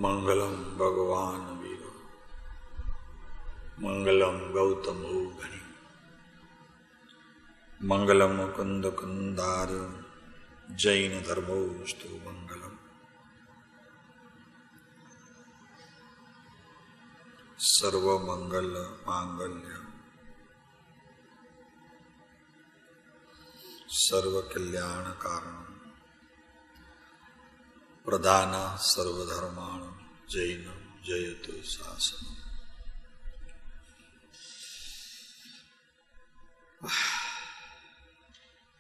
મંગલમ ભગવાન વીરો મંગલમ ગૌતમ ઘણી મંગલમ મુકુંદ કંદાર જૈન ધર્મોસ્તુ મંગલમ. સર્વમંગલ માંગલ્ય સર્વકલ્યાણ કારણ પ્રધાન સર્વધર્માણ જૈન જયતુ શાસન.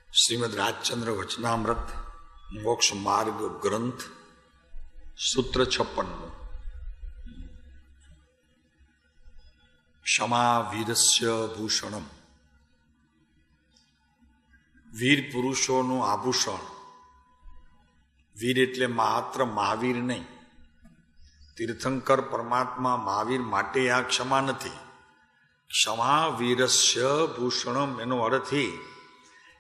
શ્રીમદ રાજચંદ્ર વચનામૃત મોક્ષ માર્ગ ગ્રંથ સૂત્ર 56. ક્ષમા વીરસ્ય ભૂષણમ. વીર પુરુષોનું આભૂષણ. વીર એટલે માત્ર મહાવીર નહીં. તીર્થંકર પરમાત્મા મહાવીર માટે આ ક્ષમા નથી. ક્ષમા વીરસ્ય ભૂષણમ એનો અર્થ એ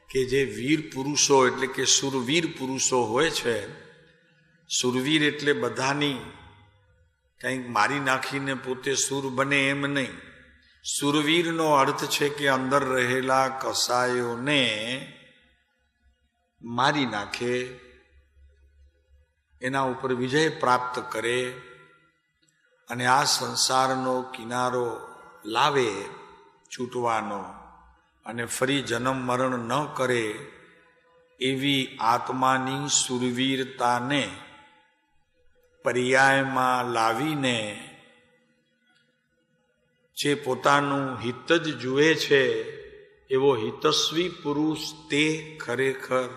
કે જે વીર પુરુષો એટલે કે સુરવીર પુરુષો હોય છે. સુરવીર એટલે બધાની કંઈક મારી નાખીને પોતે સુર બને એમ નહીં. સુરવીરનો અર્થ છે કે અંદર રહેલા કસાયોને મારી નાખે, એના ઉપર વિજય પ્રાપ્ત કરે અને આ સંસારનો કિનારો લાવે છૂટવાનો અને ફરી જન્મ મરણ ન કરે એવી આત્માની સુરવીરતાને પર્યાયમાં લાવીને જે પોતાનું હિત જ જુએ છે એવો હિતસ્વી પુરુષ તે ખરેખર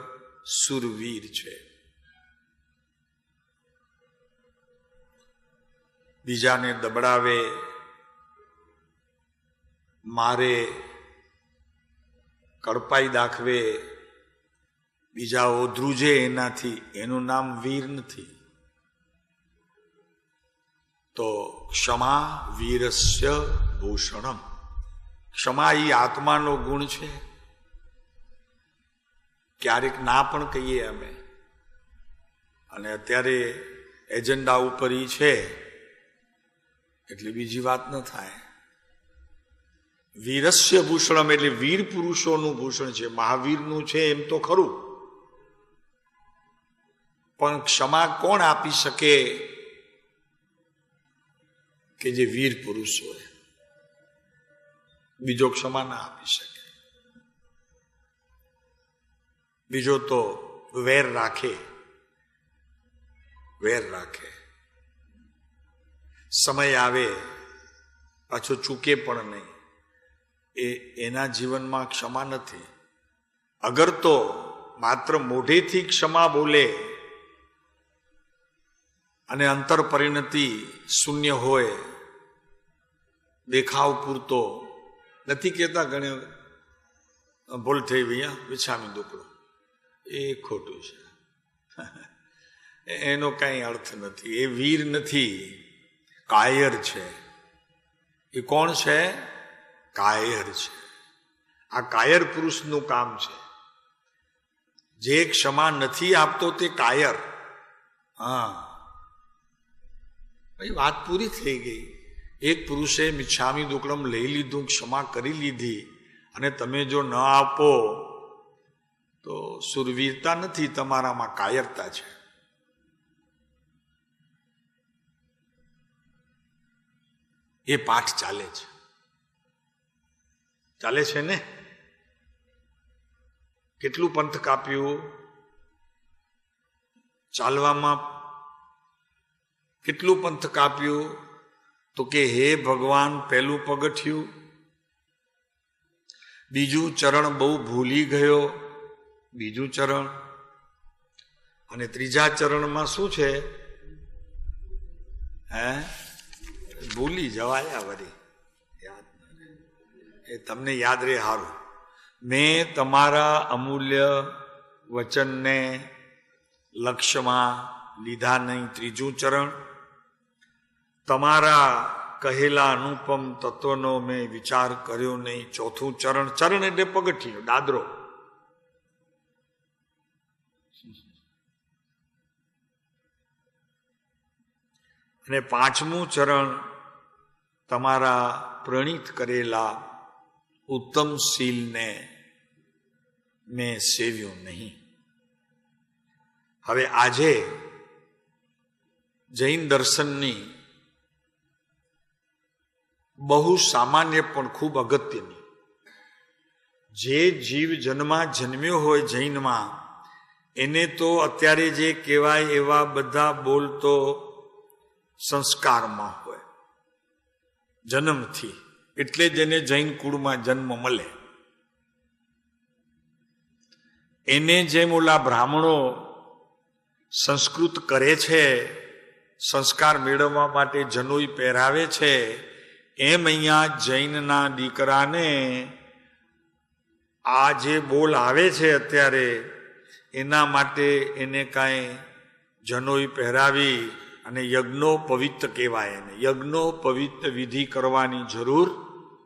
સુરવીર છે. બીજાને દબડાવે, મારે, કડપાઈ દાખવે, બીજાઓ ધ્રુજે એનાથી, એનું નામ વીર નથી. તો ક્ષમા વીરસ્ય ભૂષણમ. ક્ષમા એ આત્માનો ગુણ છે. ક્યારેક ના પણ કહીએ અમે, અને અત્યારે એજન્ડા ઉપર ઈ છે એટલે બીજી વાત ન થાય. વીરસ્ય ભૂષણમ એટલે વીર પુરુષોનું ભૂષણ છે. મહાવીરનું છે એમ તો ખરું, પણ ક્ષમા કોણ આપી શકે કે જે વીર પુરુષ હોય? બીજો ક્ષમા ના આપી શકે. બીજો તો વેર રાખે, વેર રાખે. સમય આવે પાછો ચૂકે પણ નહીં. એના જીવનમાં ક્ષમા નથી. અગર તો માત્ર મોઢેથી ક્ષમા બોલે અને અંતર પરિણતિ શૂન્ય હોય, દેખાવ પૂરતો નથી કહેતા. ઘણી ભૂલ થઈ ભૈયા વિછામી દુકડો, એ ખોટું છે. એનો કઈ અર્થ નથી. એ વીર નથી, કાયર છે. એ કોણ છે? કાયર છે. આ કાયર પુરુષનું કામ છે. જે ક્ષમા નથી આપતો તે કાયર. હા, ભાઈ વાત પૂરી થઈ ગઈ. એક પુરુષે મિચ્છામી દુક્કડમ લઈ લીધું, ક્ષમા કરી લીધી, અને તમે જો ન આપો તો સુરવીરતા નથી, તમારામાં કાયરતા છે. એ પાઠ ચાલે છે. ચાલે છે ને? કેટલું પંથ કાપ્યું, ચાલવામાં કેટલું પંથ કાપ્યું, તો કે હે ભગવાન પહેલું પગથિયું, બીજું ચરણ બહુ ભૂલી ગયો, બીજું ચરણ, અને ત્રીજા ચરણમાં શું છે? ભૂલી જવાયા વળી, યાદ એ તમને યાદ રહે હારું. મેં તમારા અમૂલ્ય વચનને લક્ષ્યમાં લીધા નહીં, ત્રીજું ચરણ. તમારા કહેલા અનુપમ તત્વનો મેં વિચાર કર્યો નહીં, ચોથું ચરણ. ચરણ એટલે પગથિયું, દાદરો. અને પાંચમું ચરણ, તમારા પ્રણીત કરેલા ઉત્તમ શીલને મેં સેવ્યું નહીં. હવે આજે જૈન દર્શનની બહુ સામાન્ય પણ ખૂબ અગત્યની, જે જીવ જન્મ્યો હોય જૈનમાં, એને તો અત્યારે જે કહેવાય એવા બધા બોલતો સંસ્કારમાં હોય જન્મથી, એટલે જ એને જૈન કુળમાં જન્મ મળે. એને જેમ ઓલા બ્રાહ્મણો સંસ્કૃત કરે છે, સંસ્કાર મેળવવા માટે જનોઈ પહેરાવે છે, એમ અહીંયા જૈનના દીકરાને આ જે બોલ આવે છે અત્યારે, એના માટે એને કાંઈ જનોઈ પહેરાવી અને યજ્ઞો પવિત્ર કહેવાય, એને યજ્ઞો પવિત્ર વિધિ કરવાની જરૂર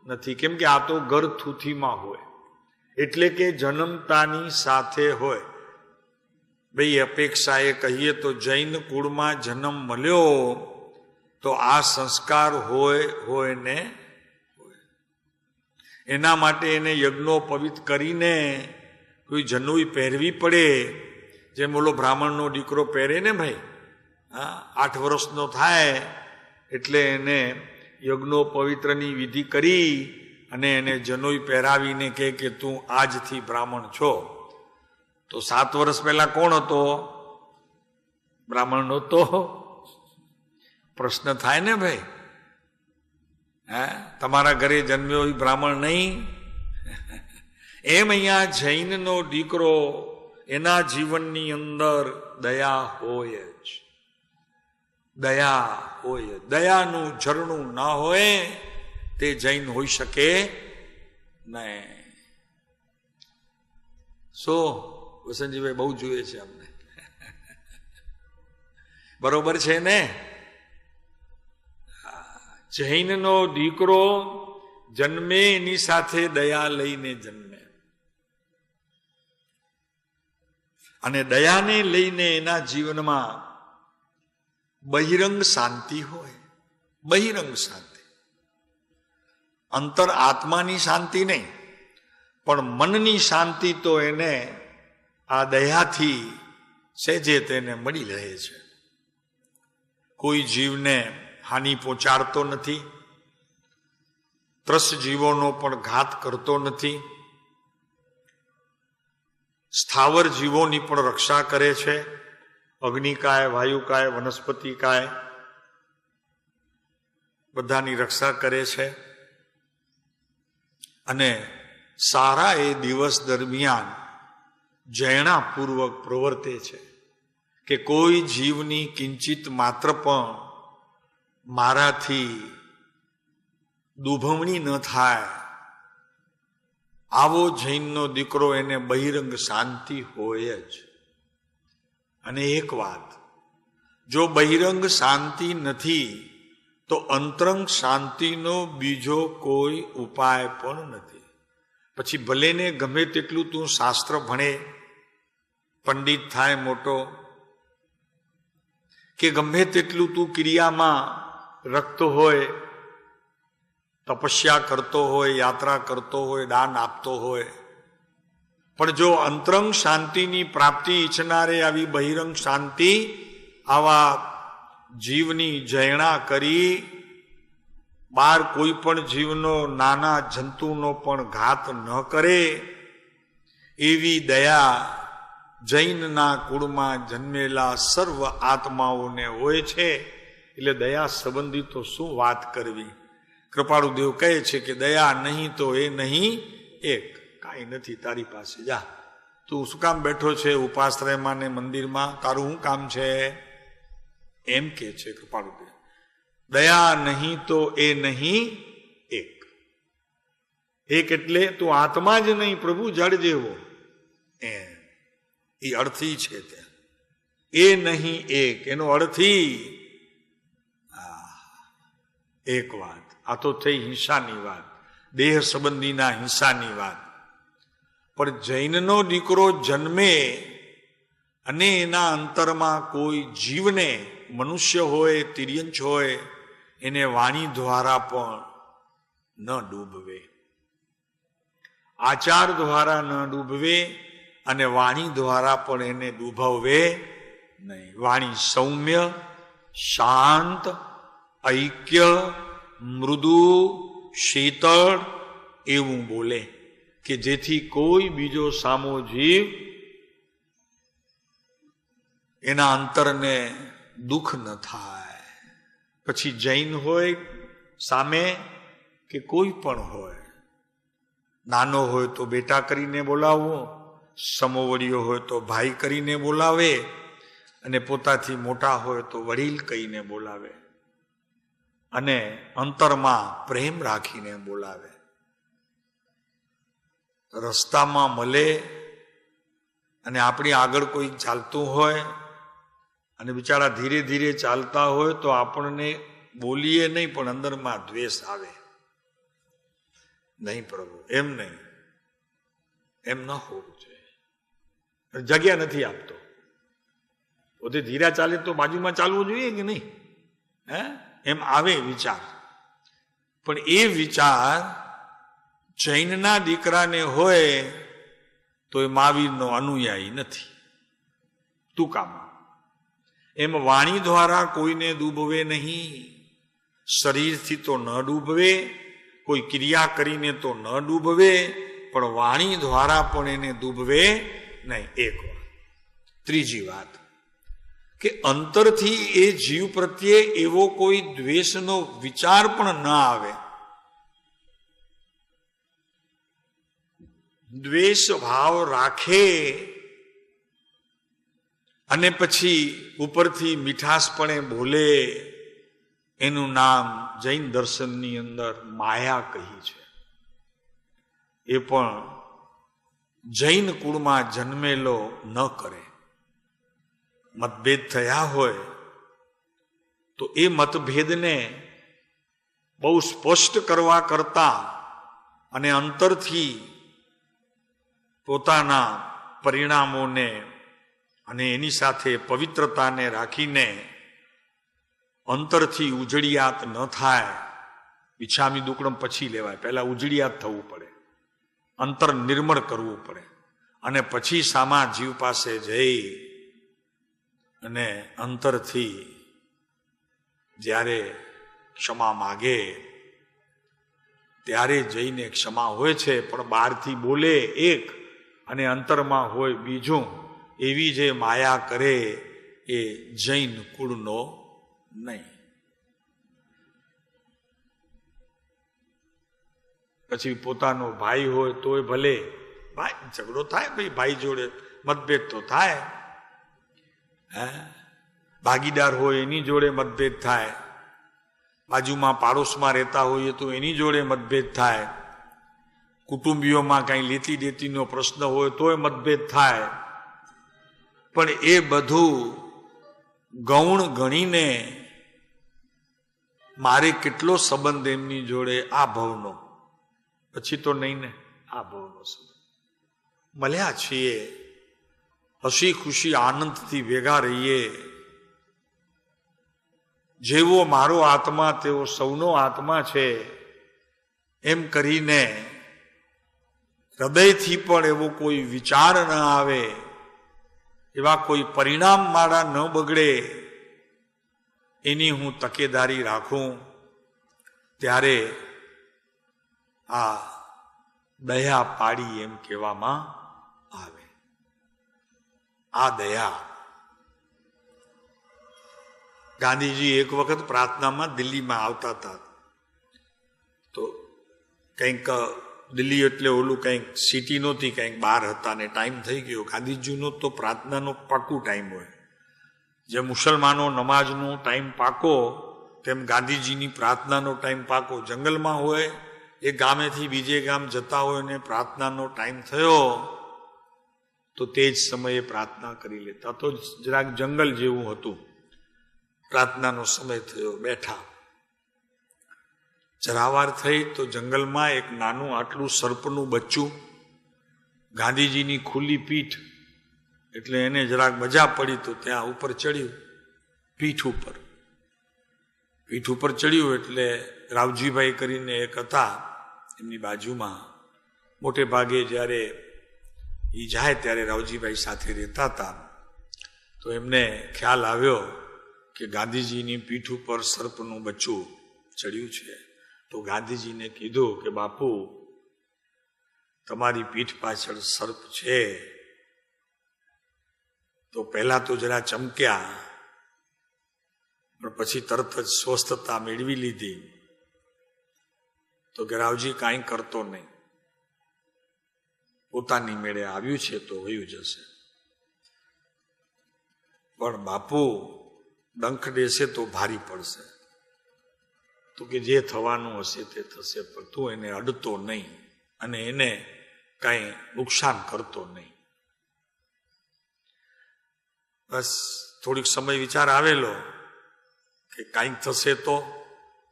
નથી. કેમ કે આ તો ઘર થૂથીમાં હોય, એટલે કે જન્મતાની સાથે હોય. ભાઈ અપેક્ષાએ કહીએ તો જૈન કુળમાં જન્મ મળ્યો તો આ સંસ્કાર હોય ને હોય. એના માટે એને યજ્ઞો પવિત્ર કરીને કોઈ જનોઈ પહેરવી પડે. જેમ ઓલો બ્રાહ્મણનો દીકરો પહેરે ને ભાઈ, 8 વર્ષનો થાય એટલે એને યજ્ઞો પવિત્રની વિધિ કરી અને એને જનોઈ પહેરાવીને કહે કે તું આજથી બ્રાહ્મણ છો. તો 7 વર્ષ પહેલા કોણ હતો? બ્રાહ્મણ નહોતો. પ્રશ્ન થાય ને ભાઈ, તમારા ઘરે જન્મ્યો એ બ્રાહ્મણ નહીં? એમ અહીંયા જૈનનો દીકરો, એના જીવનની અંદર દયા હોય જ, દયા હોય. દયાનું ઝરણું ના હોય તે જૈન હોઈ શકે નહીં. વસંતજીભાઈ બહુ જોઈએ છે અમને, બરોબર છે ને? જૈનનો દીકરો જન્મે એની સાથે દયા લઈને જન્મે, અને દયાને લઈને એના જીવનમાં બહિરંગ શાંતિ હોય. બહિરંગ શાંતિ, અંતર આત્માની શાંતિ નહીં, પણ મનની શાંતિ તો એને આ દયાથી સહેજે તેને મળી રહે છે. કોઈ જીવને હાનિ પહોંચાડતો નથી, ત્રસ્ત જીવોનો પણ ઘાત કરતો નથી, સ્થાવર જીવોની પણ રક્ષા કરે છે. અગ્નિકાય, વાયુકાય, વનસ્પતિકાય બધાની રક્ષા કરે છે. અને સારા એ દિવસ દરમિયાન જૈણાપૂર્વક પ્રવર્તે છે કે કોઈ જીવની કિંચિત માત્ર પણ મારાથી દુભમણી ન થાય. આવો જૈનનો દીકરો, એને બહિરંગ શાંતિ હોય જ. અને એક વાત, જો બહિરંગ શાંતિ નથી તો અંતરંગ શાંતિનો બીજો કોઈ ઉપાય પણ નથી. પછી ભલે ને ગમે તેટલું તું શાસ્ત્ર ભણે, પંડિત થાય મોટો, કે ગમે તેટલું તું ક્રિયામાં રખતો હોય, તપસ્યા કરતો હોય, યાત્રા કરતો હોય, દાન આપતો હોય, પણ જો અંતરંગ શાંતિની પ્રાપ્તિ ઈચ્છનારે આવી બહિરંગ શાંતિ આવા જીવની જૈણા કરી, બાર કોઈ પણ જીવનો, નાના જંતુનો પણ ઘાત ન કરે, એવી દયા જૈનના કુળમાં જન્મેલા સર્વ આત્માઓને હોય છે. એટલે દયા સંબંધી તો શું વાત કરવી. કૃપાળુદેવ કહે છે કે દયા નહીં તો એ નહીં એક. કાંઈ નથી તારી પાસે, જા. તું શું કામ બેઠો છે ઉપાશ્રયમાં ને મંદિરમાં? તારું શું કામ છે? એમ કે છે કૃપાળુદેવ. દયા નહીં તો એ નહીં એક. એક એટલે તું આત્મા જ નહીં, પ્રભુ જળ જેવો. એ અર્થી છે ત્યાં. એ નહીં એક, એનો અર્થી એક વાત. આ તો થઈ હિંસાની વાત, દેહ સંબંધીના હિંસાની વાત. પણ જૈનનો દીકરો જન્મે અને એના અંતરમાં કોઈ જીવને મનુષ્ય હોય, તિર્યંચ હોય, એને વાણી દ્વારા પણ ન ડૂબવે, આચાર દ્વારા ન ડૂબવે અને વાણી દ્વારા પણ એને ડૂબાવવે નહીં. વાણી સૌમ્ય, શાંત, ઐક્ય, મૃદુ, શીતળ એવું બોલે કે જેથી કોઈ બીજો સામો જીવ એના અંતરને દુઃખ ન થાય. પછી જૈન હોય સામે કે કોઈ પણ હોય, નાનો હોય તો બેટા કરીને બોલાવવો, સમોવડીયો હોય તો ભાઈ કરીને બોલાવે, અને પોતાથી મોટા હોય તો વડીલ કહીને બોલાવે, અને અંતરમાં પ્રેમ રાખીને બોલાવે. રસ્તામાં મળે અને આપણી આગળ કોઈ ચાલતું હોય અને બિચારા ધીરે ધીરે ચાલતા હોય તો આપણને બોલીએ નહીં, પણ અંદરમાં દ્વેષ આવે. નહીં પ્રભુ, એમ નહીં, એમ ન હોવું જોઈએ. જગ્યા નથી આપતો. પોતે ધીરા ચાલે તો બાજુમાં ચાલવું જોઈએ કે નહીં? એમ આવે વિચાર. પણ એ વિચાર જૈનના દીકરાને હોય તો એ મહાવીરનો અનુયાયી નથી. ટૂંકામાં એમ વાણી દ્વારા કોઈને ડૂબવે નહીં, શરીરથી તો ન ડૂબવે, કોઈ ક્રિયા કરીને તો ન ડૂબવે, પણ વાણી દ્વારા પણ એને ડૂબવે નહીં. એક વાત. ત્રીજી વાત કે અંતરથી એ જીવ પ્રત્યે એવો કોઈ દ્વેષનો વિચાર પણ ન આવે. દ્વેષ ભાવ રાખે અને પછી ઉપરથી મીઠાશપણે બોલે, એનું નામ જૈન દર્શનની અંદર માયા કહી છે. એ પણ જૈન કુળમાં જન્મેલો ન કરે. મતભેદ થયા હોય તો એ મતભેદને બહુ સ્પષ્ટ કરવા કરતા અને અંતરથી પોતાના પરિણામોને અને એની સાથે પવિત્રતાને રાખીને અંતરથી ઉજળિયાત ન થાય. વિછામી દુકડમ પછી લેવાય, પહેલા ઉજળિયાત થવું પડે, અંતર નિર્મળ કરવું પડે, અને પછી સામા જીવ પાસે જઈ અને અંતરથી જ્યારે ક્ષમા માગે ત્યારે જઈને ક્ષમા હોય છે, પણ બહારથી બોલે એક અને અંતરમાં હોય બીજું, એવી જે માયા કરે એ જૈન કુળનો નહીં. પછી પોતાનો ભાઈ હોય તોય ભલે, ભાઈ ઝઘડો થાય, ભાઈ જોડે મતભેદ તો થાય, ભાગીદાર હોય એની જોડે મતભેદ થાય, બાજુમાં પાડોશમાં રહેતા હોઈએ તો એની જોડે મતભેદ થાય, કુટુંબીઓમાં કઈ લેતી દેતીનો પ્રશ્ન હોય તોય મતભેદ થાય. પણ એ બધું ગૌણ ગણીને મારે કેટલો સંબંધ એમની જોડે આ ભવનો, પછી તો નહીં ને, આ ભવનો સંબંધ. મળ્યા છીએ, હસી ખુશી આનંદથી ભેગા રહીએ, જેવો મારો આત્મા તેવો સૌનો આત્મા છે એમ કરીને હૃદયથી પણ એવો કોઈ વિચાર ન આવે, એવા કોઈ પરિણામ મારા ન બગડે, એની હું તકેદારી રાખું. ત્યારે આ દયા પાડી એમ કહેવામાં આવે. આ દયા. ગાંધીજી એક વખત પ્રાર્થનામાં દિલ્હીમાં આવતા હતા, તો કંઈક દિલ્હી એટલે ઓલું કંઈક સિટી નહોતી, કંઈક બહાર હતા ને ટાઈમ થઈ ગયો. ગાંધીજીનો તો પ્રાર્થનાનો પાકું ટાઈમ હોય. જે મુસલમાનો નમાજનો ટાઈમ પાકો તેમ ગાંધીજીની પ્રાર્થનાનો ટાઈમ પાકો. જંગલમાં હોય, એ ગામેથી બીજે ગામ જતા હોય ને પ્રાર્થનાનો ટાઈમ થયો તો તે જ સમયે પ્રાર્થના કરી લેતા. તો જરાક જંગલ જેવું હતું. પ્રાર્થનાનો સમય થયો, બેઠા. જરાવાર થઈ તો જંગલમાં એક નાનું આટલું સર્પનું બચ્ચું, ગાંધીજીની ખુલ્લી પીઠ એટલે એને જરાક મજા પડી તો ત્યાં ઉપર ચડ્યું. પીઠ ઉપર ચડ્યું એટલે રાવજીભાઈ કરીને એક હતા એમની બાજુમાં. મોટે ભાગે જ્યારે એ જાય ત્યારે રાવજીભાઈ સાથે રહેતા હતા. તો એમને ખ્યાલ આવ્યો કે ગાંધીજીની પીઠ ઉપર સર્પનું બચ્ચું ચડ્યું છે. તો ગાંધીજીને કીધું કે બાપુ, તમારી પીઠ પાછળ સર્પ છે. તો પહેલા તો જરા ચમક્યા, પણ પછી તરત જ સ્વસ્થતા મેળવી લીધી. તો કે રાવજી કાંઈ કરતો નહીં, પોતાની મેળે આવ્યું છે તો વયું જશે. પણ બાપુ ડંખ દેશે તો ભારી પડશે. તો કે જે થવાનું હશે તે થશે, પણ તું એને અડતો નહીં અને એને કાંઈ નુકસાન કરતો નહીં. બસ થોડીક સમય વિચાર આવેલો કે કાંઈક થશે તો,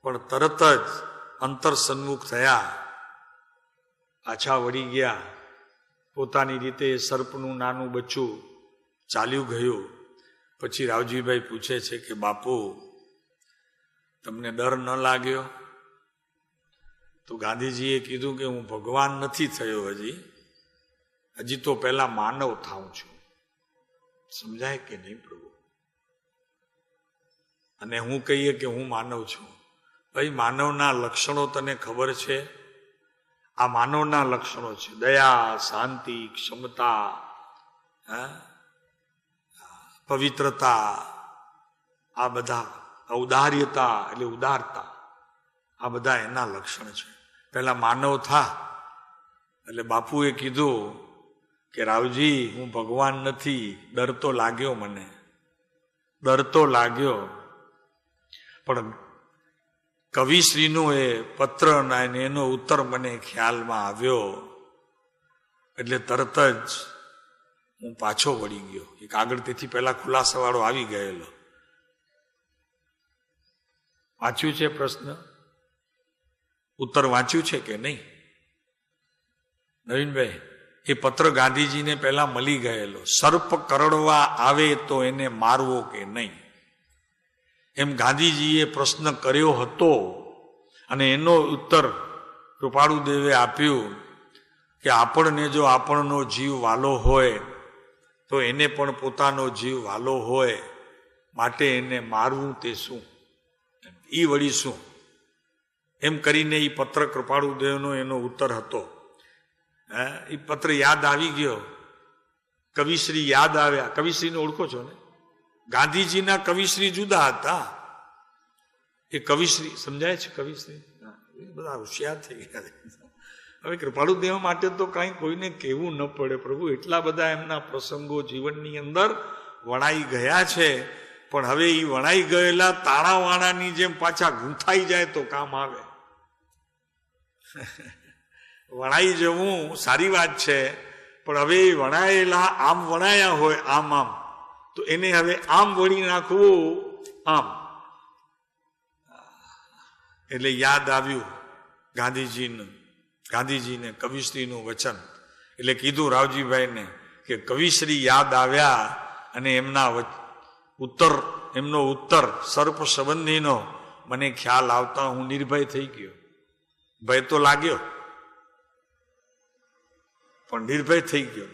પણ તરત જ અંતર સન્મુખ થયા, પાછા વળી ગયા. પોતાની રીતે સર્પનું નાનું બચ્ચું ચાલ્યું ગયું. પછી રાવજીભાઈ પૂછે છે કે બાપુ, તમને ડર ન લાગ્યો? તો ગાંધીજીએ કીધું કે હું ભગવાન નથી થયો, હજી તો પહેલા માનવ થાઉં છું. સમજાય કે નહીં પ્રભુ? અને હું કહીએ કે હું માનવ છું. ભાઈ, માનવના લક્ષણો તને ખબર છે? આ માનવના લક્ષણો છે: દયા, શાંતિ, ક્ષમતા, પવિત્રતા, આ બધા, ઔદાર્યતા એટલે ઉદારતા, આ બધા એના લક્ષણ છે. પેલા માનવ થા. એટલે બાપુએ કીધું કે રાવજી, હું ભગવાન નથી. ડર તો લાગ્યો, મને ડર તો લાગ્યો, પણ કવિશ્રીનો એ પત્ર અને એનો ઉત્તર મને ખ્યાલમાં આવ્યો એટલે તરત જ હું પાછો વળી ગયો. એક આગળ તેથી પહેલા ખુલાસાવાળો આવી ગયેલો. વાંચ્યું છે પ્રશ્ન? ઉત્તર વાંચ્યું છે કે નહીં? નવીનભાઈ, એ પત્ર ગાંધીજીને પહેલા મળી ગયેલો. સર્પ કરડવા આવે તો એને મારવો કે નહીં, એમ ગાંધીજીએ પ્રશ્ન કર્યો હતો. અને એનો ઉત્તર કૃપાળુદેવે આપ્યું કે આપણને જો આપણનો જીવ વાલો હોય તો એને પણ પોતાનો જીવ વાલો હોય, માટે એને મારવું તે શું, ઈ વળી શું? એમ કરીને એ પત્ર કૃપાળુદેવનો એનો ઉત્તર હતો. એ પત્ર યાદ આવી ગયો. કવિશ્રી યાદ આવ્યા. કવિશ્રીને ઓળખો છો ને? ગાંધીજીના કવિશ્રી જુદા હતા. એ કવિશ્રી સમજાય છે? કવિશ્રી બધા હોશિયાર થઈ ગયા. હવે કૃપાળુદેવ માટે તો કાંઈ કોઈને કહેવું ન પડે પ્રભુ, એટલા બધા એમના પ્રસંગો જીવનની અંદર વણાઈ ગયા છે. પણ હવે એ વણાઈ ગયેલા તાણાવાણાની જેમ પાછા ગૂંથાઈ જાય તો કામ આવે. વણાઈ જવું સારી વાત છે, પણ હવે વણાયેલા આમ વણાયા હોય આમ તો એને હવે આમ વળી નાખવું આમ. એટલે યાદ આવ્યું ગાંધીજીને કવિશ્રીનું વચન. એટલે કીધું રાવજીભાઈને કે કવિશ્રી યાદ આવ્યા અને એમનો ઉત્તર સર્પ સંબંધીનો મને ખ્યાલ આવતા હું નિર્ભય થઈ ગયો. ભય તો લાગ્યો, પણ નિર્ભય થઈ ગયો.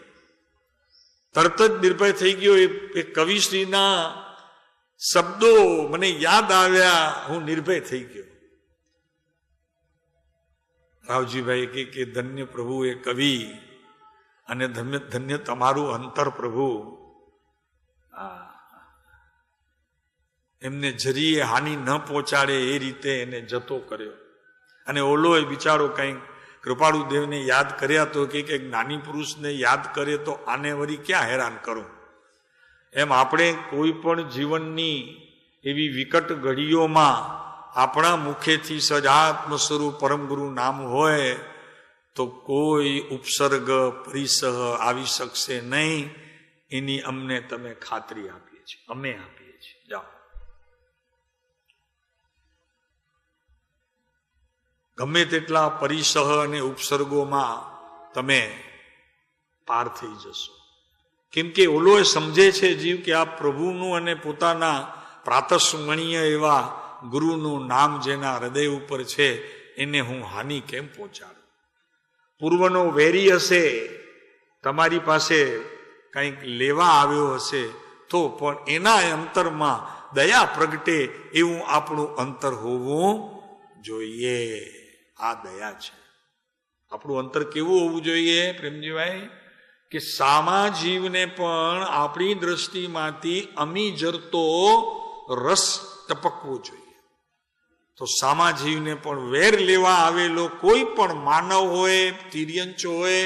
તરત જ નિર્ભય થઈ ગયો. એ કવિશ્રીના શબ્દો મને યાદ આવ્યા, હું નિર્ભય થઈ ગયો. રાવજીભાઈ કે ધન્ય પ્રભુ એ કવિ, અને ધન્ય તમારું અંતર પ્રભુ. એમને જરીએ હાનિ ન પહોંચાડે એ રીતે એને જતો કર્યો. અને ઓલો એ બિચારો કંઈક કૃપાળુદેવને યાદ કર્યા તો કે જ્ઞાની પુરુષને યાદ કરે તો આને વળી ક્યાં હેરાન કરો. એમ આપણે કોઈ પણ જીવનની એવી વિકટ ઘડીઓમાં આપણા મુખેથી સજાત્મ સ્વરૂપ પરમગુરુ નામ હોય તો કોઈ ઉપસર્ગ પરિસહ આવી શકશે નહીં. એની અમને તમે ખાતરી આપીએ છીએ, અમે આપીએ છીએ. જાઓ, ગમે તેટલા પરિસહ અને ઉપસર્ગોમાં તમે પાર થઈ જશો. કેમ કે ઓલો એ સમજે છે જીવ કે આ પ્રભુનું અને પોતાના પ્રાતસ્મરણીય એવા ગુરુનું નામ જેના હૃદય ઉપર છે એને હું હાનિ કેમ પહોંચાડું? પૂર્વનો વેરી હશે, તમારી પાસે કંઈક લેવા આવ્યો હશે તો પણ એના અંતરમાં દયા પ્રગટે એવું આપણું અંતર હોવું જોઈએ. આ દયા છે. આપણું અંતર કેવું હોવું જોઈએ પ્રેમજીભાઈ? કે સામા જીવને પણ આપણી દ્રષ્ટિમાંથી અમી જરતો રસ ટપકવો જોઈએ. તો સામા જીવને પણ વેર લેવા આવેલો કોઈ પણ માનવ હોય, તિર્યંચ હોય,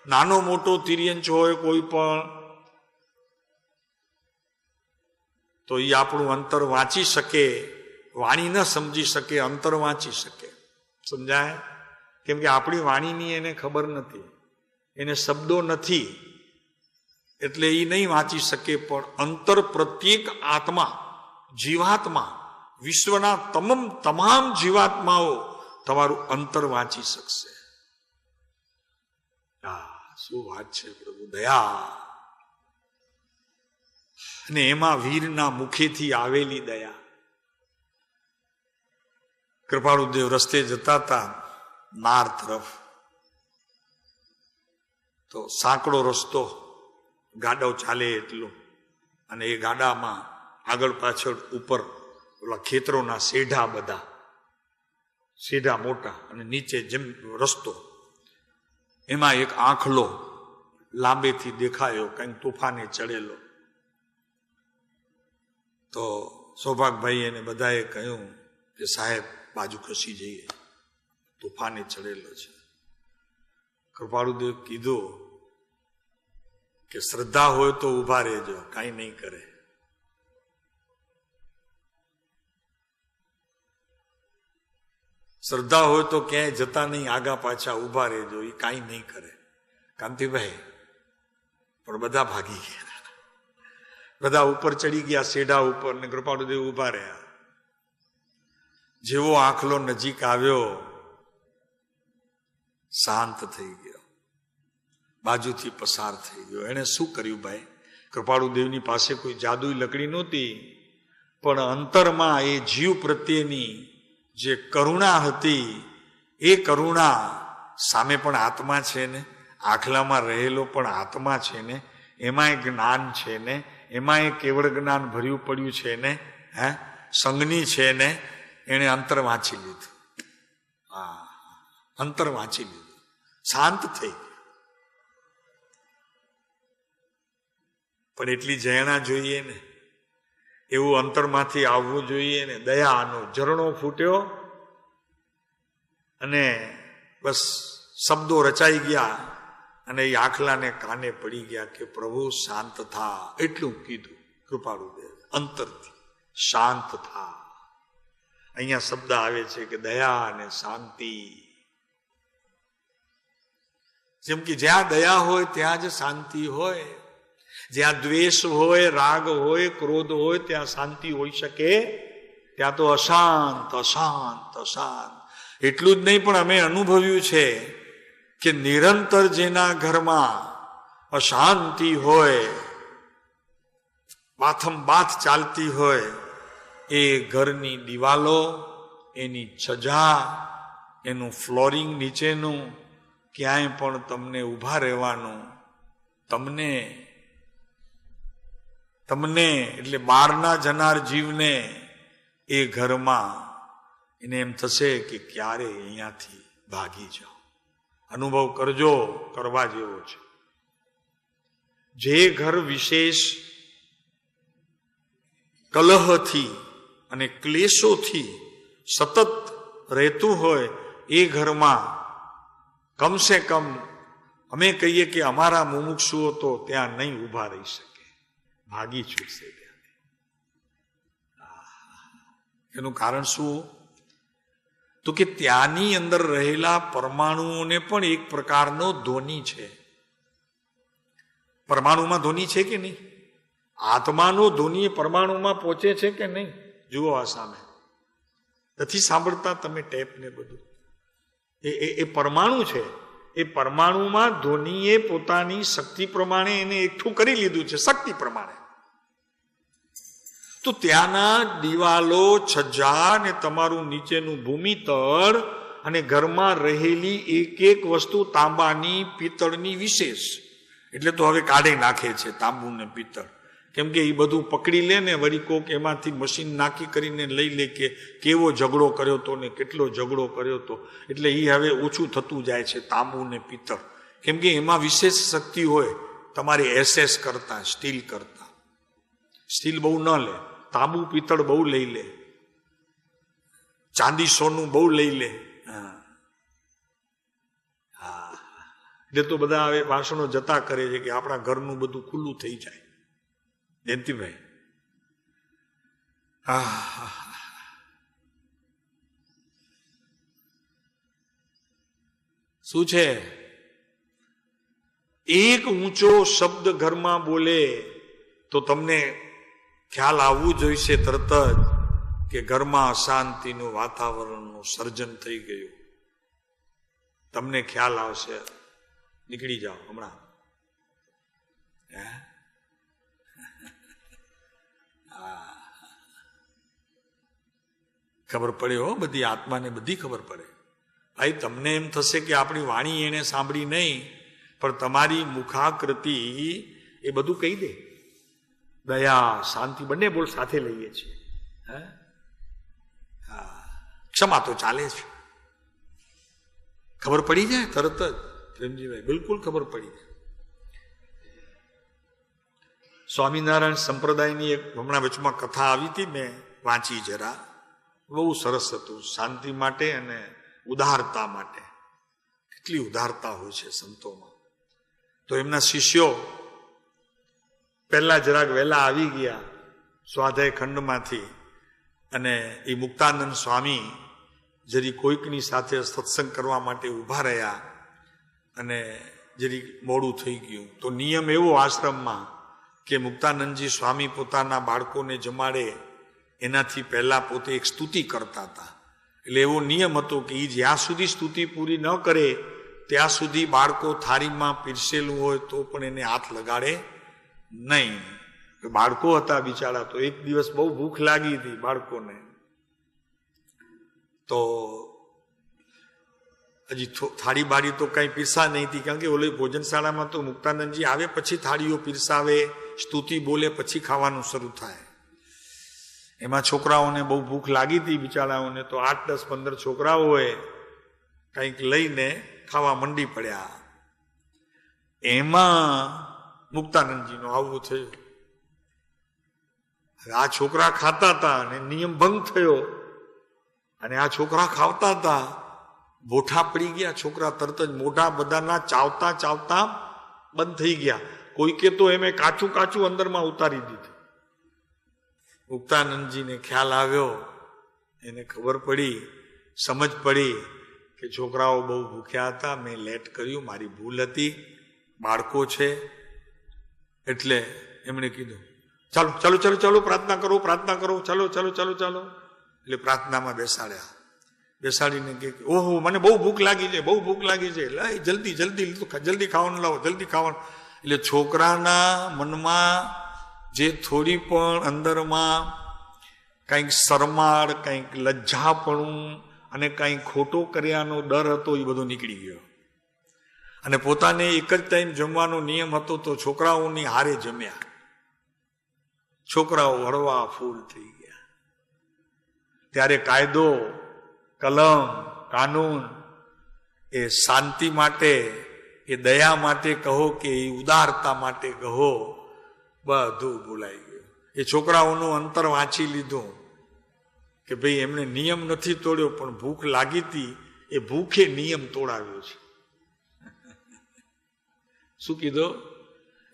નાનો મોટો તિર્યંચ હોય, કોઈ પણ, તો એ આપણું અંતર વાંચી શકે. વાણી ન સમજી શકે, અંતર વાંચી શકે. સમજાય? કેમ કે આપણી વાણીની એને ખબર નથી, એને શબ્દો નથી, એટલે એ નહીં વાંચી શકે. પણ અંતર પ્રત્યેક આત્મા, જીવાત્મા, વિશ્વના તમામ જીવાત્માઓ તમારું અંતર વાંચી શકશે. શું વાત છે પ્રભુ! દયા, અને એમાં વીરના મુખેથી આવેલી દયા. કૃપાળુદેવ રસ્તે જતા હતા નાર તરફ, તો સાંકડો રસ્તો, ગાડો ચાલે એટલું, અને એ ગાડામાં આગળ પાછળ ઉપર ઓલા ખેતરોના શેઢા, બધા શેઢા મોટા, અને નીચે જેમ રસ્તો, એમાં એક આંખલો લાંબેથી દેખાયો, કંઈક તોફાને ચડેલો. તો સૌભાગભાઈ એને બધાએ કહ્યું કે સાહેબ બાજુ ખસી જઈએ, તોફાને ચડેલો છે. કૃપાળુદેવ કીધું કે શ્રદ્ધા હોય તો ઊભા રહેજો, કાંઈ નહીં કરે. શ્રદ્ધા હોય તો ક્યાંય જતા નહીં, આગા પાછા ઊભા રહેજો, એ કાંઈ નહીં કરે. કાંતિભાઈ પણ બધા ભાગી ગયા, બધા ઉપર ચડી ગયા શેઢા ઉપર, ને કૃપાળુદેવ ઊભા રહ્યા. જેવો આંખલો નજીક આવ્યો, શાંત થઈ ગયો, બાજુથી પસાર થઈ ગયો. એને શું કર્યું ભાઈ? કૃપાળુદેવની પાસે કોઈ જાદુઈ લકડી નહોતી, પણ અંતરમાં એ જીવ પ્રત્યેની જે કરુણા હતી, એ કરુણા સામે પણ આત્મા છે ને, આખલામાં રહેલો પણ આત્મા છે ને, એમાં જ્ઞાન છે ને, એમાં એ કેવળ જ્ઞાન ભર્યું પડ્યું છે ને, સંગની છે ને, એને અંતર વાંચી લીધું. અંતર વાંચી લીધું, શાંત થઈ ગયું. પણ એટલી જયણા જોઈએ ને, એવું અંતરમાંથી આવવું જોઈએ ને. દયાનો ઝરણો ફૂટ્યો અને બસ શબ્દો રચાઈ ગયા, અને એ આખલાને કાને પડી ગયા કે પ્રભુ શાંત થા, એટલું કીધું કૃપાળુદેવ અંતરથી. શાંત થા. અહીંયા શબ્દ આવે છે કે દયા અને શાંતિ. જેમ કે જ્યાં દયા હોય ત્યાં જ શાંતિ હોય. જ્યાં દ્વેષ હોય, રાગ હોય, ક્રોધ હોય, ત્યાં શાંતિ હોઈ શકે? ત્યાં તો અશાંત, અશાંત, અશાંત. એટલું જ નહીં, પણ અમે અનુભવ્યું છે કે નિરંતર જેના ઘરમાં અશાંતિ હોય, બાથમ બાથ ચાલતી હોય, એ ઘરની દિવાલો, એની છજા, એનું ફ્લોરિંગ નીચેનું ક્યાંય પણ તમને ઊભા રહેવાનું, તમને એટલે બહારના જનાર જીવને એ ઘરમાં એને એમ થશે કે ક્યારે અહીંયાથી ભાગી જાઓ. અનુભવ કરજો, કરવા જેવો છે. જે ઘર વિશેષ કલહથી અને ક્લેશોથી સતત રહેતું હોય, એ ઘરમાં કમસે કમ અમે કહીએ કે અમારા મુમુક્ષુઓ તો ત્યાં નહીં ઊભા રહી શકે, ભાગી છૂટશે ત્યાં. એનું કારણ શું? તો કે ત્યાંની અંદર રહેલા પરમાણુઓને પણ એક પ્રકારનો ધ્વનિ છે. પરમાણુમાં ધ્વનિ છે કે નહીં? આત્માનો ધ્વનિ પરમાણુમાં પહોંચે છે કે નહીં? જુઓ આ સામે. નથી સાંભળતા તમે ટેપ ને બધું? એ પરમાણુ છે. એ પરમાણુમાં ધ્વનિએ પોતાની શક્તિ પ્રમાણે એને એકઠું કરી લીધું છે, શક્તિ પ્રમાણે. તો ત્યાંના દિવાલો, છજ્જા ને તમારું નીચેનું ભૂમિતળ અને ઘરમાં રહેલી એક એક વસ્તુ તાંબાની, પિત્તળની વિશેષ. એટલે તો હવે કાઢી નાખે છે તાંબુ ને પિત્તળ, કેમ કે એ બધું પકડી લે ને વળી કોક એમાંથી મશીન નાખી કરીને લઈ લે કે કેવો ઝઘડો કર્યો હતો ને કેટલો ઝઘડો કર્યો હતો. એટલે એ હવે ઓછું થતું જાય છે તાંબુ ને પિત્તળ, કેમ કે એમાં વિશેષ શક્તિ હોય તમારી એસએસ કરતા, સ્ટીલ કરતા. સ્ટીલ બહુ ન લે, તાંબુ પિત્તળ બહુ લઈ લે, ચાંદી સોનું બહુ લઈ લે. એટલે તો બધા હવે ભાષણો જતા કરે છે કે આપણા ઘરનું બધું ખુલ્લું થઈ જાય. જયંતિભાઈ, શું છે? એક ઊંચો શબ્દ ઘરમાં બોલે તો તમને ખ્યાલ આવવું જોઈશે તરત જ કે ઘરમાં અશાંતિનું વાતાવરણનું સર્જન થઈ ગયું. તમને ખ્યાલ આવશે. નીકળી જાઓ હમણાં. ખબર પડે હો, બધી આત્માને બધી ખબર પડે. ભાઈ તમને એમ થશે કે આપણી વાણી એને સાંભળી નહીં, પણ તમારી મુખાકૃતિ એ બધું કહી દે. દયા, શાંતિ બંને બોલ સાથે લઈએ છીએ. ક્ષમા તો ચાલે છે. ખબર પડી જાય તરત જ પ્રેમજીભાઈ, બિલકુલ ખબર પડી જાય. સ્વામિનારાયણ સંપ્રદાયની એક હમણાં વચમાં કથા આવી હતી, મેં વાંચી જરા, બહુ સરસ હતું. શાંતિ માટે અને ઉદારતા માટે. કેટલી ઉદારતા હોય છે સંતોમાં. તો એમના શિષ્યો પહેલા જરાક વહેલા આવી ગયા સ્વાધ્યાય ખંડમાંથી, અને એ મુક્તાનંદ સ્વામી જરી કોઈકની સાથે સત્સંગ કરવા માટે ઊભા રહ્યા, અને જરી મોડું થઈ ગયું. તો નિયમ એવો આશ્રમમાં કે મુક્તાનંદજી સ્વામી પોતાના બાળકોને જમાડે એનાથી પહેલા પોતે એક સ્તુતિ કરતા હતા. એટલે એવો નિયમ હતો કે એ જ્યાં સુધી સ્તુતિ પૂરી ન કરે ત્યાં સુધી બાળકો થાળીમાં પીરસેલું હોય તો પણ એને હાથ લગાડે નહીં. બાળકો હતા બિચારા, તો એક દિવસ બહુ ભૂખ લાગી હતી બાળકોને. તો હજી થાળી બાળી તો કઈ પીરસા નહીં હતી, કારણ કે ઓલી ભોજનશાળામાં તો મુક્તાનંદજી આવે પછી થાળીઓ પીરસાવે, સ્તુતિ બોલે પછી ખાવાનું શરૂ થાય. એમાં છોકરાઓને બહુ ભૂખ લાગી હતી બિચારાઓને, તો 8, 10, 15 છોકરાઓએ કંઈક લઈને ખાવા મંડી પડ્યા. એમાં મુક્તાનંદજીનું આવું થયું. આ છોકરા ખાતા હતા અને નિયમ ભંગ થયો, અને આ છોકરા ખાવતા હતા, બોઠા પડી ગયા. છોકરા તરત જ મોઢા બધાના ચાવતા ચાવતા બંધ થઈ ગયા. કોઈકે તો એમે કાચું કાચું અંદરમાં ઉતારી દીધું. મુક્તાનંદજીને ખ્યાલ આવ્યો, એને ખબર પડી, સમજ પડી કે છોકરાઓ બહુ ભૂખ્યા હતા, મેં લેટ કર્યું, મારી ભૂલ હતી, બાળકો છે. એટલે એમણે કીધું ચાલો ચાલો ચાલો ચાલો પ્રાર્થના કરો, પ્રાર્થના કરો, ચાલો ચાલો ચાલો ચાલો. એટલે પ્રાર્થનામાં બેસાડ્યા. બેસાડીને કે ઓહો મને બહુ ભૂખ લાગી છે, બહુ ભૂખ લાગી છે, એટલે જલ્દી જલ્દી જલ્દી ખાવાનું લાવો, જલ્દી ખાવાનું. એટલે છોકરાના મનમાં જે થોડી પણ અંદરમાં કંઈક શરમાળ, કંઈક લજ્જાપણું અને કંઈક ખોટો કર્યાનો ડર હતો, એ બધો નીકળી ગયો. અને પોતાને એક જ ટાઈમ જમવાનો નિયમ હતો, તો છોકરાઓની હારે જમ્યા. છોકરાઓ હળવા ફૂલ થઈ ગયા. ત્યારે કાયદો, કલમ, કાનૂન એ શાંતિ માટે, એ દયા માટે કહો કે એ ઉદારતા માટે કહો, બધું ભૂલાઈ ગયું. એ છોકરાઓનું અંતર વાંચી લીધું કે ભાઈ એમણે નિયમ નથી તોડ્યો, પણ ભૂખ લાગી હતી, એ ભૂખે નિયમ તોડાવ્યો છે. શું કીધું?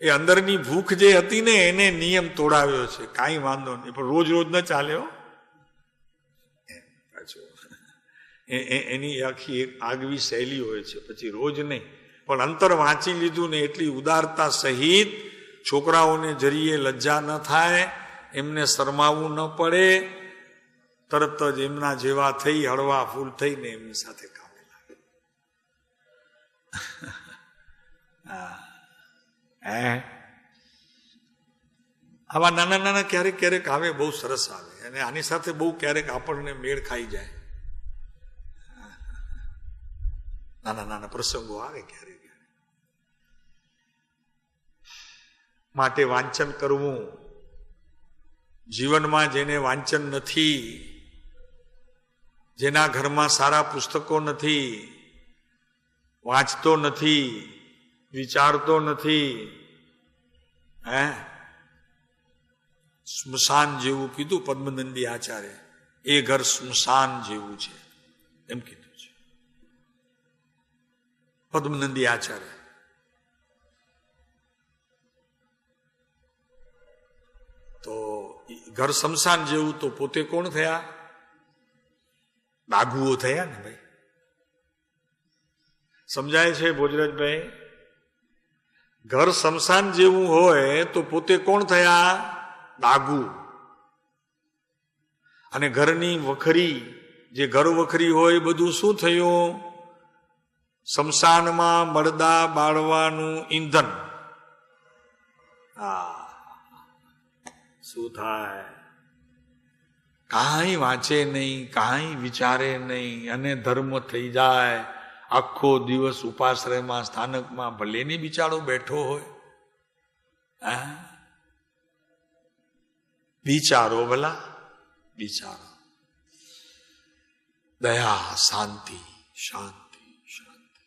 એ અંદરની ભૂખ જે હતી ને એને નિયમ તોડાવ્યો છે. કાંઈ વાંધો નહીં, પણ રોજ રોજ ન ચાલ્યો. એની આખી એક આગવી શૈલી હોય છે, પછી રોજ નહીં, પણ અંતર વાંચી લીધું ને એટલી ઉદારતા સહિત છોકરાઓને જરીએ લજ્જા ન થાય, એમને શરમાવું ન પડે, તરત જ એમના જેવા થઈ હળવા ફૂલ થઈને એમની સાથે કામે લાગે. આવા નાના નાના ક્યારેક ક્યારેક આવે, બહુ સરસ આવે, અને આની સાથે બહુ ક્યારેક આપણને મેળ ખાઈ જાય. નાના નાના પ્રસંગો આવે ક્યારેક. માટે વાંચન કરવું. જીવનમાં જેને વાંચન નથી, જેના ઘરમાં સારા પુસ્તકો નથી, વાંચતો નથી, વિચારતો નથી, સ્મશાન જેવું કીધું પદ્મનંદી આચાર્ય, એ ઘર સ્મશાન જેવું છે એમ કીધું છે પદ્મનંદી આચાર્ય. તો ઘર સ્મશાન જેવું તો પોતે કોણ થયા? ડાઘુઓ થયા ને ભાઈ. સમજાય છે ભોજરાજભાઈ? ઘર સ્મશાન જેવું હોય તો પોતે કોણ થયા? ડાઘુ. અને ઘરની વખરી, જે ઘર વખરી હોય, બધું શું થયું? સ્મશાનમાં મરદા બાળવાનું ઈંધણ. શું થાય? કાંઈ વાંચે નહીં, કાંઈ વિચારે નહીં, અને ધર્મ થઈ જાય. આખો દિવસ ઉપાશ્રયમાં સ્થાનકમાં ભલે ને બિચારો બેઠો હોય. બિચારો ભલા બિચારો. દયા, શાંતિ, શાંતિ, શાંતિ.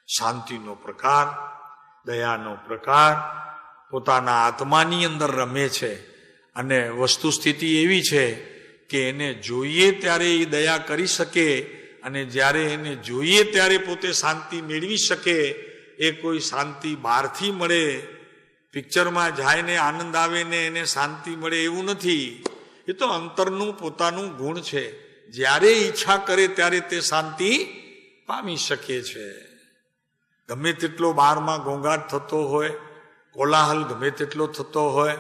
શાંતિનો પ્રકાર, દયાનો પ્રકાર પોતાના આત્માની અંદર રમે છે. અને વસ્તુ સ્થિતિ એવી છે કે એને જોઈએ ત્યારે એ દયા કરી શકે, અને જ્યારે એને જોઈએ ત્યારે પોતે શાંતિ મેળવી શકે. એ કોઈ શાંતિ બહારથી મળે, પિક્ચરમાં જાય ને આનંદ આવે ને એને શાંતિ મળે એવું નથી. એ તો અંતરનું પોતાનું ગુણ છે. જ્યારે ઈચ્છા કરે ત્યારે તે શાંતિ પામી શકે છે. ગમે તેટલો બહારમાં ઘોંઘાટ થતો હોય, કોલાહલ ગમે તેટલો થતો હોય,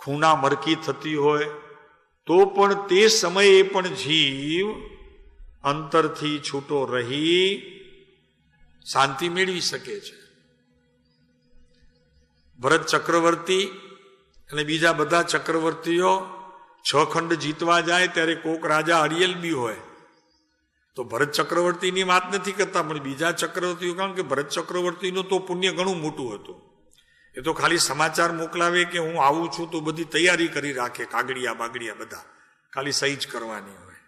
ખૂણા મરકી થતી હોય, તો પણ તે સમયે પણ જીવ અંતરથી છૂટો રહી શાંતિ મેળવી શકે છે. ભરત ચક્રવર્તી અને બીજા બધા ચક્રવર્તીઓ 6 ખંડ જીતવા જાય ત્યારે કોક રાજા હરિયેલ બી હોય. તો ભરત ચક્રવર્તીની વાત નથી કરતા, પણ બીજા ચક્રવર્તીઓ, કારણ કે ભરત ચક્રવર્તીનું તો પુણ્ય ઘણું મોટું હતું. એ તો ખાલી સમાચાર મોકલાવે કે હું આવું છું તો બધી તૈયારી કરી રાખે, કાગડિયા બાગડિયા બધા, ખાલી સહી જ કરવાની હોય.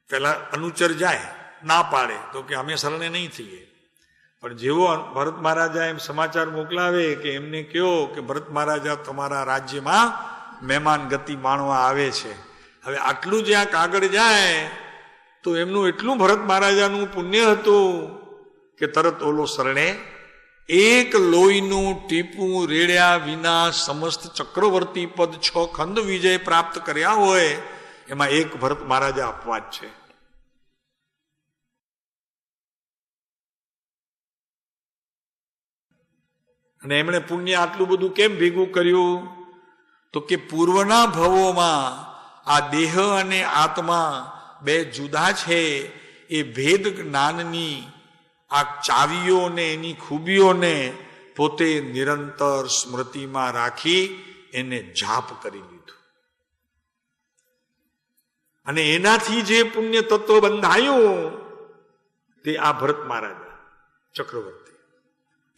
પેલા અનુચર જાય, ના પાડે તો કે અમે શરણે નહીં થઈએ. પણ જેવો ભરત મહારાજા એમ સમાચાર મોકલાવે કે એમને કહો કે ભરત મહારાજા તમારા રાજ્યમાં મહેમાન ગતિ માણવા આવે છે. હવે આટલું જ્યાં કાગળ જાય તો એમનું એટલું ભરત મહારાજાનું પુણ્ય હતું કે તરત ઓલો શરણે એક લોહીનું ટીપું રેડ્યા વિના સમસ્ત ચક્રવર્તી પદ 6 ખંડ વિજય પ્રાપ્ત કર્યા હોય, એમાં એક ભરત મહારાજા અપવાદ છે. અને એમણે પુણ્ય આટલું બધું કેમ ભેગું કર્યું? તો કે પૂર્વના ભવોમાં આ દેહ અને આત્મા બે જુદા છે. એ ભેદ જ્ઞાનની આ ચાવીઓને, એની ખૂબીઓને પોતે નિરંતર સ્મૃતિમાં રાખી એને જાપ કરી લીધું. અને એનાથી જે પુણ્ય તત્વ બંધાયું તે આ ભરત મહારાજા ચક્રવર્તી.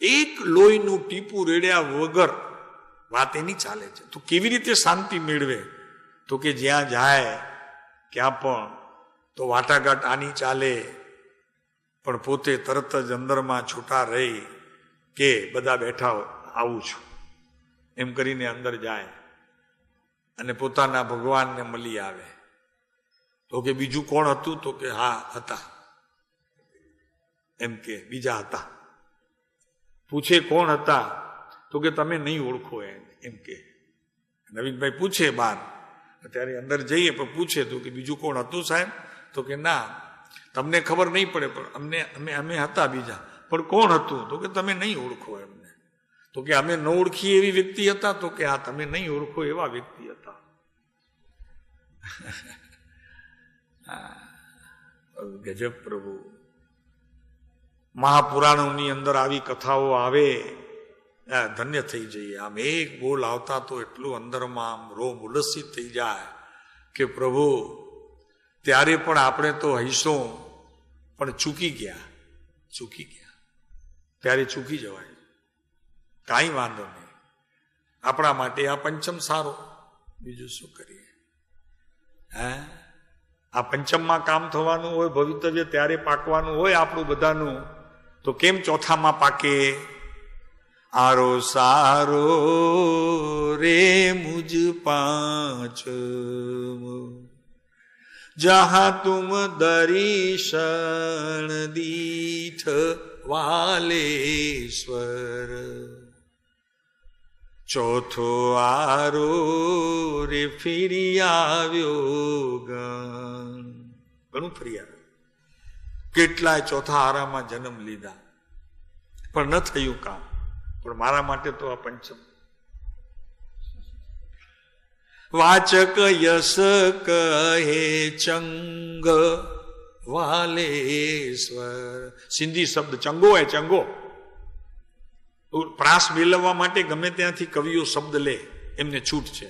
એક લોહીનું ટીપું રેડ્યા વગર વાત એની ચાલે છે. તો કેવી રીતે શાંતિ મેળવે? તો કે જ્યાં જાય ક્યાં પણ તો વાટાઘાટ આની ચાલે, પણ પોતે તરત જ અંદરમાં છૂટા રહી કે બધા બેઠા આવું છું એમ કરીને અંદર જાય અને પોતાના ભગવાનને મળી આવે. તો કે બીજું કોણ હતું? તો કે હા હતા, એમ કે બીજા હતા. પૂછે કોણ હતા? તો કે તમે નહીં ઓળખો એમ કે. નવીનભાઈ પૂછે બાર, અત્યારે અંદર જઈએ પણ પૂછે તો કે બીજું કોણ હતું સાહેબ? તો કે ના, તમને ખબર નહીં પડે, પણ અમે હતા બીજા. પણ કોણ હતું? તો કે તમે નહીં ઓળખો એમને. તો કે અમે ન ઓળખીએ એવી વ્યક્તિ હતા? તો કે હા, તમે નહીં ઓળખો એવા વ્યક્તિ હતા. ગજબ પ્રભુ. મહાપુરાણોની અંદર આવી કથાઓ આવે ધન્ય થઈ જઈએ. આમ એક બોલ આવતા તો એટલું અંદરમાં આમ રોમ ઉલ્લસિત થઈ જાય કે પ્રભુ ત્યારે પણ આપણે તો હૈશું, પણ ચૂકી ગયા ત્યારે ચૂકી જવાય, કાંઈ વાંધો નહીં. આપણા માટે આ પંચમ સારો, બીજું શું કરીએ? આ પંચમમાં કામ થવાનું હોય, ભવિતવ્ય ત્યારે પાકવાનું હોય આપણું બધાનું, તો કેમ ચોથામાં પાકે? આરો સારો રે મુજ પાંચ, જહાં તુમ દર્શન દીઠ વાલેશ્વર. ચોથો આરો રે ફરી આવ્યો ગણ. ઘણું ફરી આવ્યું, કેટલાય ચોથા આરામાં જન્મ લીધા, પણ ન થયું કામ. પણ મારા માટે તો આ પંચમ. વાચક યશ કહે ચંગ વાલેશ્વર. સિંધી શબ્દ ચંગો હે, ચંગો. પ્રાસ મેળવવા માટે ગમે ત્યાંથી કવિઓ શબ્દ લે, એમને છૂટ છે.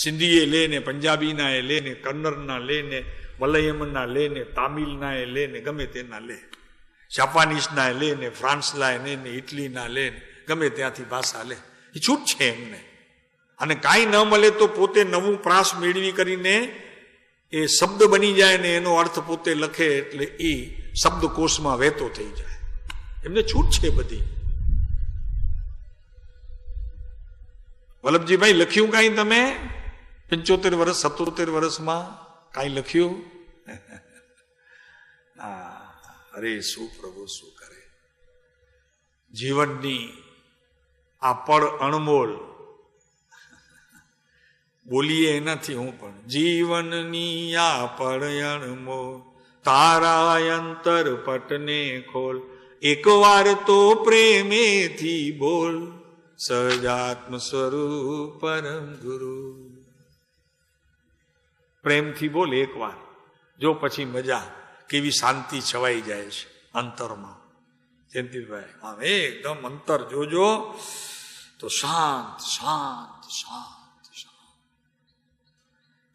સિંધીએ લે ને, પંજાબીના એ લે ને, કન્નડના લે ને, મલયમના લે ને, તામિલના એ લે ને, ગમે તેના લે. જાપાનીઝના લે ને, ફ્રાન્સના લે ને, ઇટલીના લે ને, ગમે ત્યાંથી ભાષા લે. એ છૂટ છે એમને. અને કાંઈ ન મળે તો પોતે નવું પ્રાસ મેળવી કરીને એ શબ્દ બની જાય ને એનો અર્થ પોતે લખે, એટલે એ શબ્દકોશમાં વહેતો થઈ જાય. એમને છૂટ છે બધી. વલ્લભજીભાઈ, લખ્યું કાંઈ તમે 75 વર્ષ 77 વર્ષમાં કાંઈ લખ્યું? અરે શું પ્રભુ શું કરે! જીવનની આ પળ અણમોલ બોલીએ એનાથી હું પણ. જીવનની આ પળ અણમોલ તારા અંતર પટને ખોલ, એકવાર તો પ્રેમેથી બોલ, સહજાત્મ સ્વરૂપ પરમ ગુરુ. પ્રેમથી બોલ એકવાર, જો પછી મજા, કેવી શાંતિ છવાઈ જાય છે અંતરમાં. જયંતિભાઈ, આમ એકદમ અંતર જોજો તો શાંત શાંત શાંત શાંત.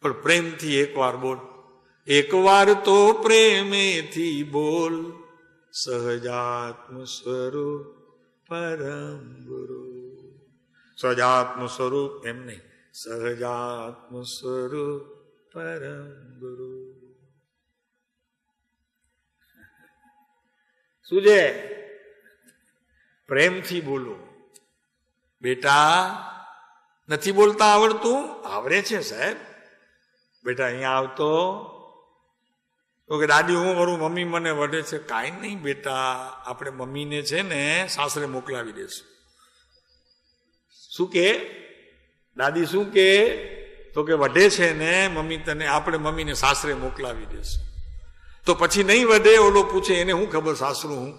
પણ પ્રેમથી એકવાર બોલ, એકવાર તો પ્રેમેથી બોલ, સહજાત્મ સ્વરૂપ પરમ ગુરુ. સહજાત્મ સ્વરૂપ એમ નહીં, સહજાત્મ સ્વરૂપ પરમ ગુરુ. શું છે? પ્રેમથી બોલો. બેટા, નથી બોલતા આવડતું? આવડે છે સાહેબ. બેટા અહીંયા આવતો તો કે દાદી હું કરું, મમ્મી મને વઢે છે. કાંઈ નહીં બેટા, આપણે મમ્મીને છે ને સાસરે મોકલાવી દેશું. શું કે દાદી? શું કે? તો કે વઢે છે ને મમ્મી તને, આપણે મમ્મીને સાસરે મોકલાવી દેશું. તો પછી નહીં વધે. ઓલો પૂછે, એને શું ખબર સાસરું હું?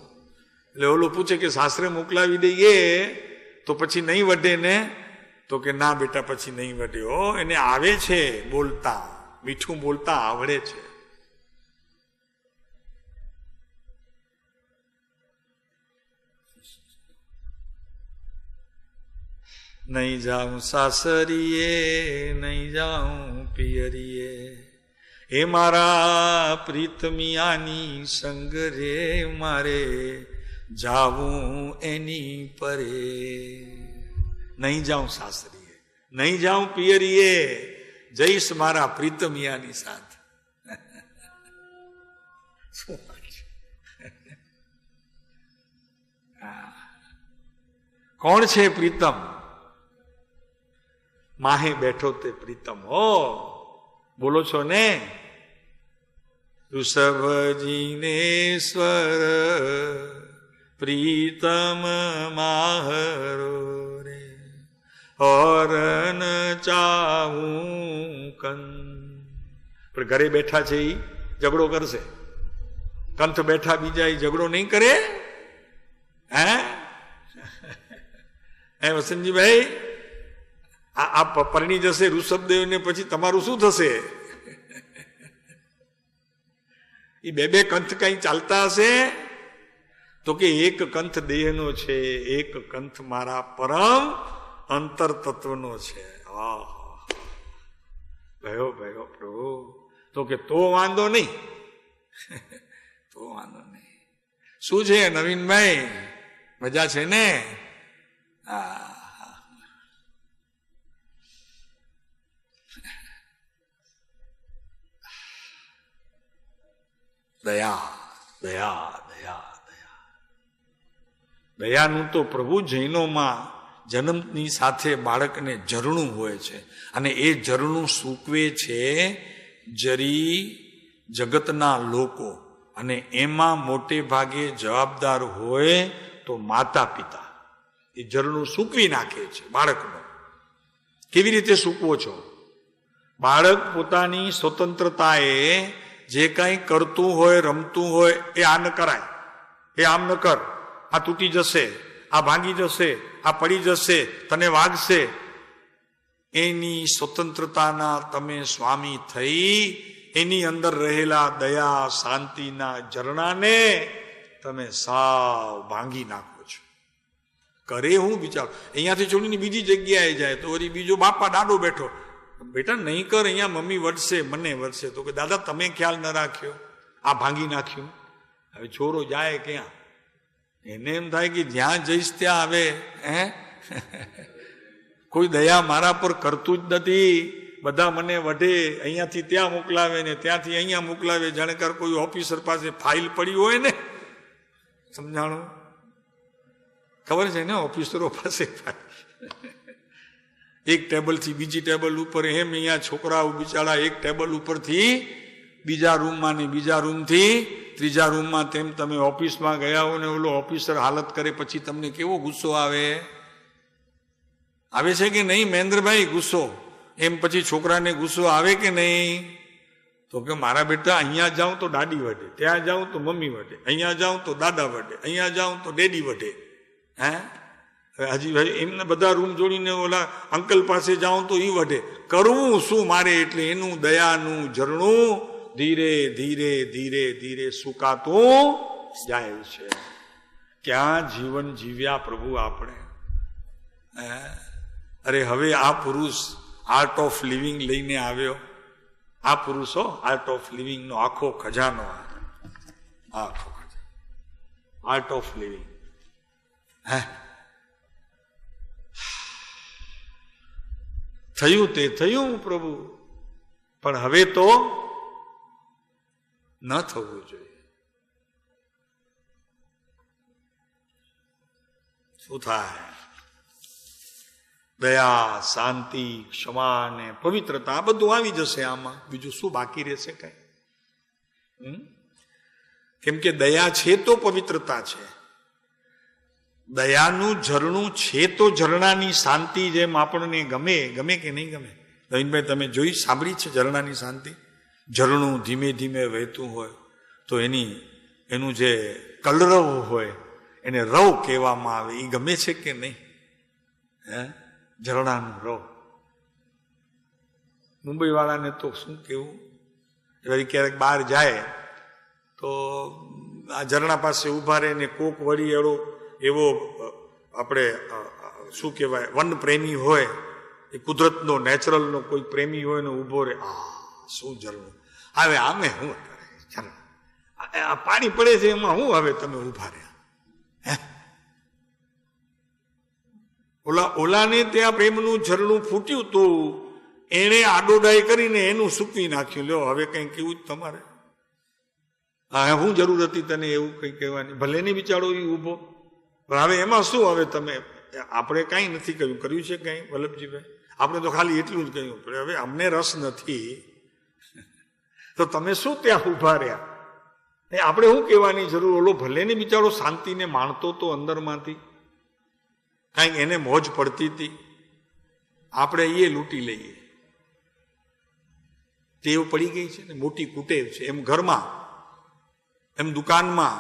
એટલે ઓલો પૂછે કે સાસરે મોકલાવી દઈએ તો પછી નહીં વધે ને? તો કે ના બેટા, પછી નહીં વધે. એને આવે છે બોલતા, મીઠું બોલતા આવડે છે. નહીં જાઉં સાસરીએ, નહીં જાઉં પિયરીએ, એ મારા પ્રીતમિયાની સંગ રે, મારે જાવું એની પરે. નહીં જાઉં સાસરીએ, નહીં જાઉં પિયરીએ, જઈશ મારા પ્રીતમિયાની સાથે. કોણ છે પ્રીતમ? માહે બેઠો તે પ્રીતમ. હો બોલો છો ને? ઋષભજીને સ્વર પ્રીતમ માહરો રે, હરન ચાવું કન. પણ ઘરે બેઠા છે એ ઝઘડો કરશે. કંથ બેઠા બીજા એ ઝઘડો નહીં કરે. હે વસંતજીભાઈ, આ પરણી જશે ઋષભદેવ ને, પછી તમારું શું થશે? એ બે કંથ કઈ ચાલતા હશે તો કે એક કંથ દેહનો છે, એક કંથ મારા પરમ અંતર તત્વનો છે. ભયો ભયો પ્રભુ. તો કે તો વાંધો નહીં, તો વાંધો નહીં. શું છે નવીનભાઈ, મજા છે ને? દયા દયા દયા દયા દયાનું તો પ્રભુ જૈનોમાં જન્મની સાથે બાળકને ઝરણું હોય છે, અને એ ઝરણું સૂકવે છે જરી જગતના લોકો, અને એમાં મોટે ભાગે જવાબદાર હોય તો માતા પિતા. એ ઝરણું સૂકવી નાખે છે બાળકનું. કેવી રીતે સૂકવો છો? બાળક પોતાની સ્વતંત્રતાએ જે કંઈ કરતું હોય, રમતું હોય, એ આ ન કરાય, એ આમ ન કર, આ તૂટી જશે, આ ભાંગી જશે, આ પડી જશે, તને વાગશે. એની સ્વતંત્રતાના તમે સ્વામી થઈ એની અંદર રહેલા દયા શાંતિના ઝરણાને તમે સાવ ભાંગી નાખો છો. કરે હું વિચાર, અહીંયાથી છોડીને બીજી જગ્યાએ જાય તો વળી બીજો બાપા દાડો બેઠો, બેટા નહીં કર, અહીંયા મમ્મી વળશે, મને વળશે. તો કે દાદા તમે ખ્યાલ ન રાખ્યો, આ ભાંગી નાખ્યું. હવે છોરો જાય ક્યાં? એને એમ થાય કે જ્યાં જઈશ ત્યાં હવે કોઈ દયા મારા પર કરતું જ નથી, બધા મને વઢે, અહીંયાથી ત્યાં મોકલાવે ને ત્યાંથી અહીંયા મોકલાવે, જાણકાર કોઈ ઓફિસર પાસે ફાઇલ પડી હોય ને, સમજાણું? ખબર છે ને ઓફિસરો પાસે ફાઇલ, એક ટેબલથી બીજી ટેબલ ઉપર, એમ અહીંયા છોકરાઓ બિચારા એક ટેબલ ઉપરથી બીજા રૂમમાં ને બીજા રૂમથી ત્રીજા રૂમમાં, તેમ તમે ઓફિસમાં ગયા હો ને ઓલો ઓફિસર હાલત કરે, પછી તમને કેવો ગુસ્સો આવે? આવે છે કે નહીં મહેન્દ્રભાઈ ગુસ્સો? એમ પછી છોકરાને ગુસ્સો આવે કે નહીં? તો કે મારા બેટા અહીંયા જાઉં તો દાદી વઢે, ત્યાં જાઉં તો મમ્મી વઢે, અહીંયા જાઉં તો દાદા વઢે, અહીંયા જાઉં તો ડેડી વઢે. હજી ભાઈ એમને બધા રૂમ જોડીને ઓલા અંકલ પાસે જાઉં તો એ વઢે. કરવું શું મારે? એટલે એનું દયાનું ઝરણું ધીરે ધીરે ધીરે ધીરે સુકાતું જાય છે. ક્યાં જીવન જીવ્યા પ્રભુ આપણે. અરે હવે આ પુરુષ આર્ટ ઓફ લિવિંગ લઈને આવ્યો. આ પુરુષો આર્ટ ઓફ લિવિંગનો આખો ખજાનો, આખો ખજાનો આર્ટ ઓફ લિવિંગ. થયું તે થયું પ્રભુ, પણ હવે તો ન થવું જોઈએ. શું થાય? દયા, શાંતિ, ક્ષમા ને પવિત્રતા બધું આવી જશે આમાં. બીજું શું બાકી રહેશે? કઈ. કેમ કે દયા છે તો પવિત્રતા છે. દયાનું ઝરણું છે તો ઝરણાની શાંતિ જેમ આપણને ગમે. ગમે કે નહીં ગમે? નવીનભાઈ તમે જોઈ સાંભળી છે ઝરણાની શાંતિ? ઝરણું ધીમે ધીમે વહેતું હોય તો એનું જે કલરવ હોય એને રવ કહેવામાં આવે. એ ગમે છે કે નહીં? ઝરણાનું રવ. મુંબઈ વાળાને તો શું કેવું, વળી ક્યારેક બહાર જાય તો આ ઝરણા પાસે ઉભા રહે ને કોક વળી એવો આપણે શું કહેવાય વન પ્રેમી હોય, એ કુદરતનો નેચરલનો કોઈ પ્રેમી હોય ને ઉભો રહે, શું ઝરણું હવે આમે હું આ પાણી પડે છે એમાં હું હવે તમે ઉભા રહ્યા. ઓલાને ત્યાં પ્રેમનું ઝરણું ફૂટ્યું તો એને આડોડાઈ કરીને એનું સૂકવી નાખ્યું. લ્યો હવે કંઈ કેવું જ તમારે. હું જરૂર હતી તને એવું કંઈ કહેવાની? ભલે ને બિચારો એ ઉભો, પણ હવે એમાં શું? હવે તમે આપણે કાંઈ નથી કર્યું છે કંઈ વલ્લભજીભાઈ? આપણે તો ખાલી એટલું જ કહ્યું, પણ હવે અમને રસ નથી તો તમે શું ત્યાં ઉભા રહ્યા? આપણે શું કહેવાની જરૂર? ઓલો ભલે ને બિચારો શાંતિને માણતો તો અંદરમાંથી, કાંઈક એને મોજ પડતી હતી, આપણે એ લૂંટી લઈએ. ટેવ પડી ગઈ છે ને, મોટી કુટેવ છે. એમ ઘરમાં, એમ દુકાનમાં,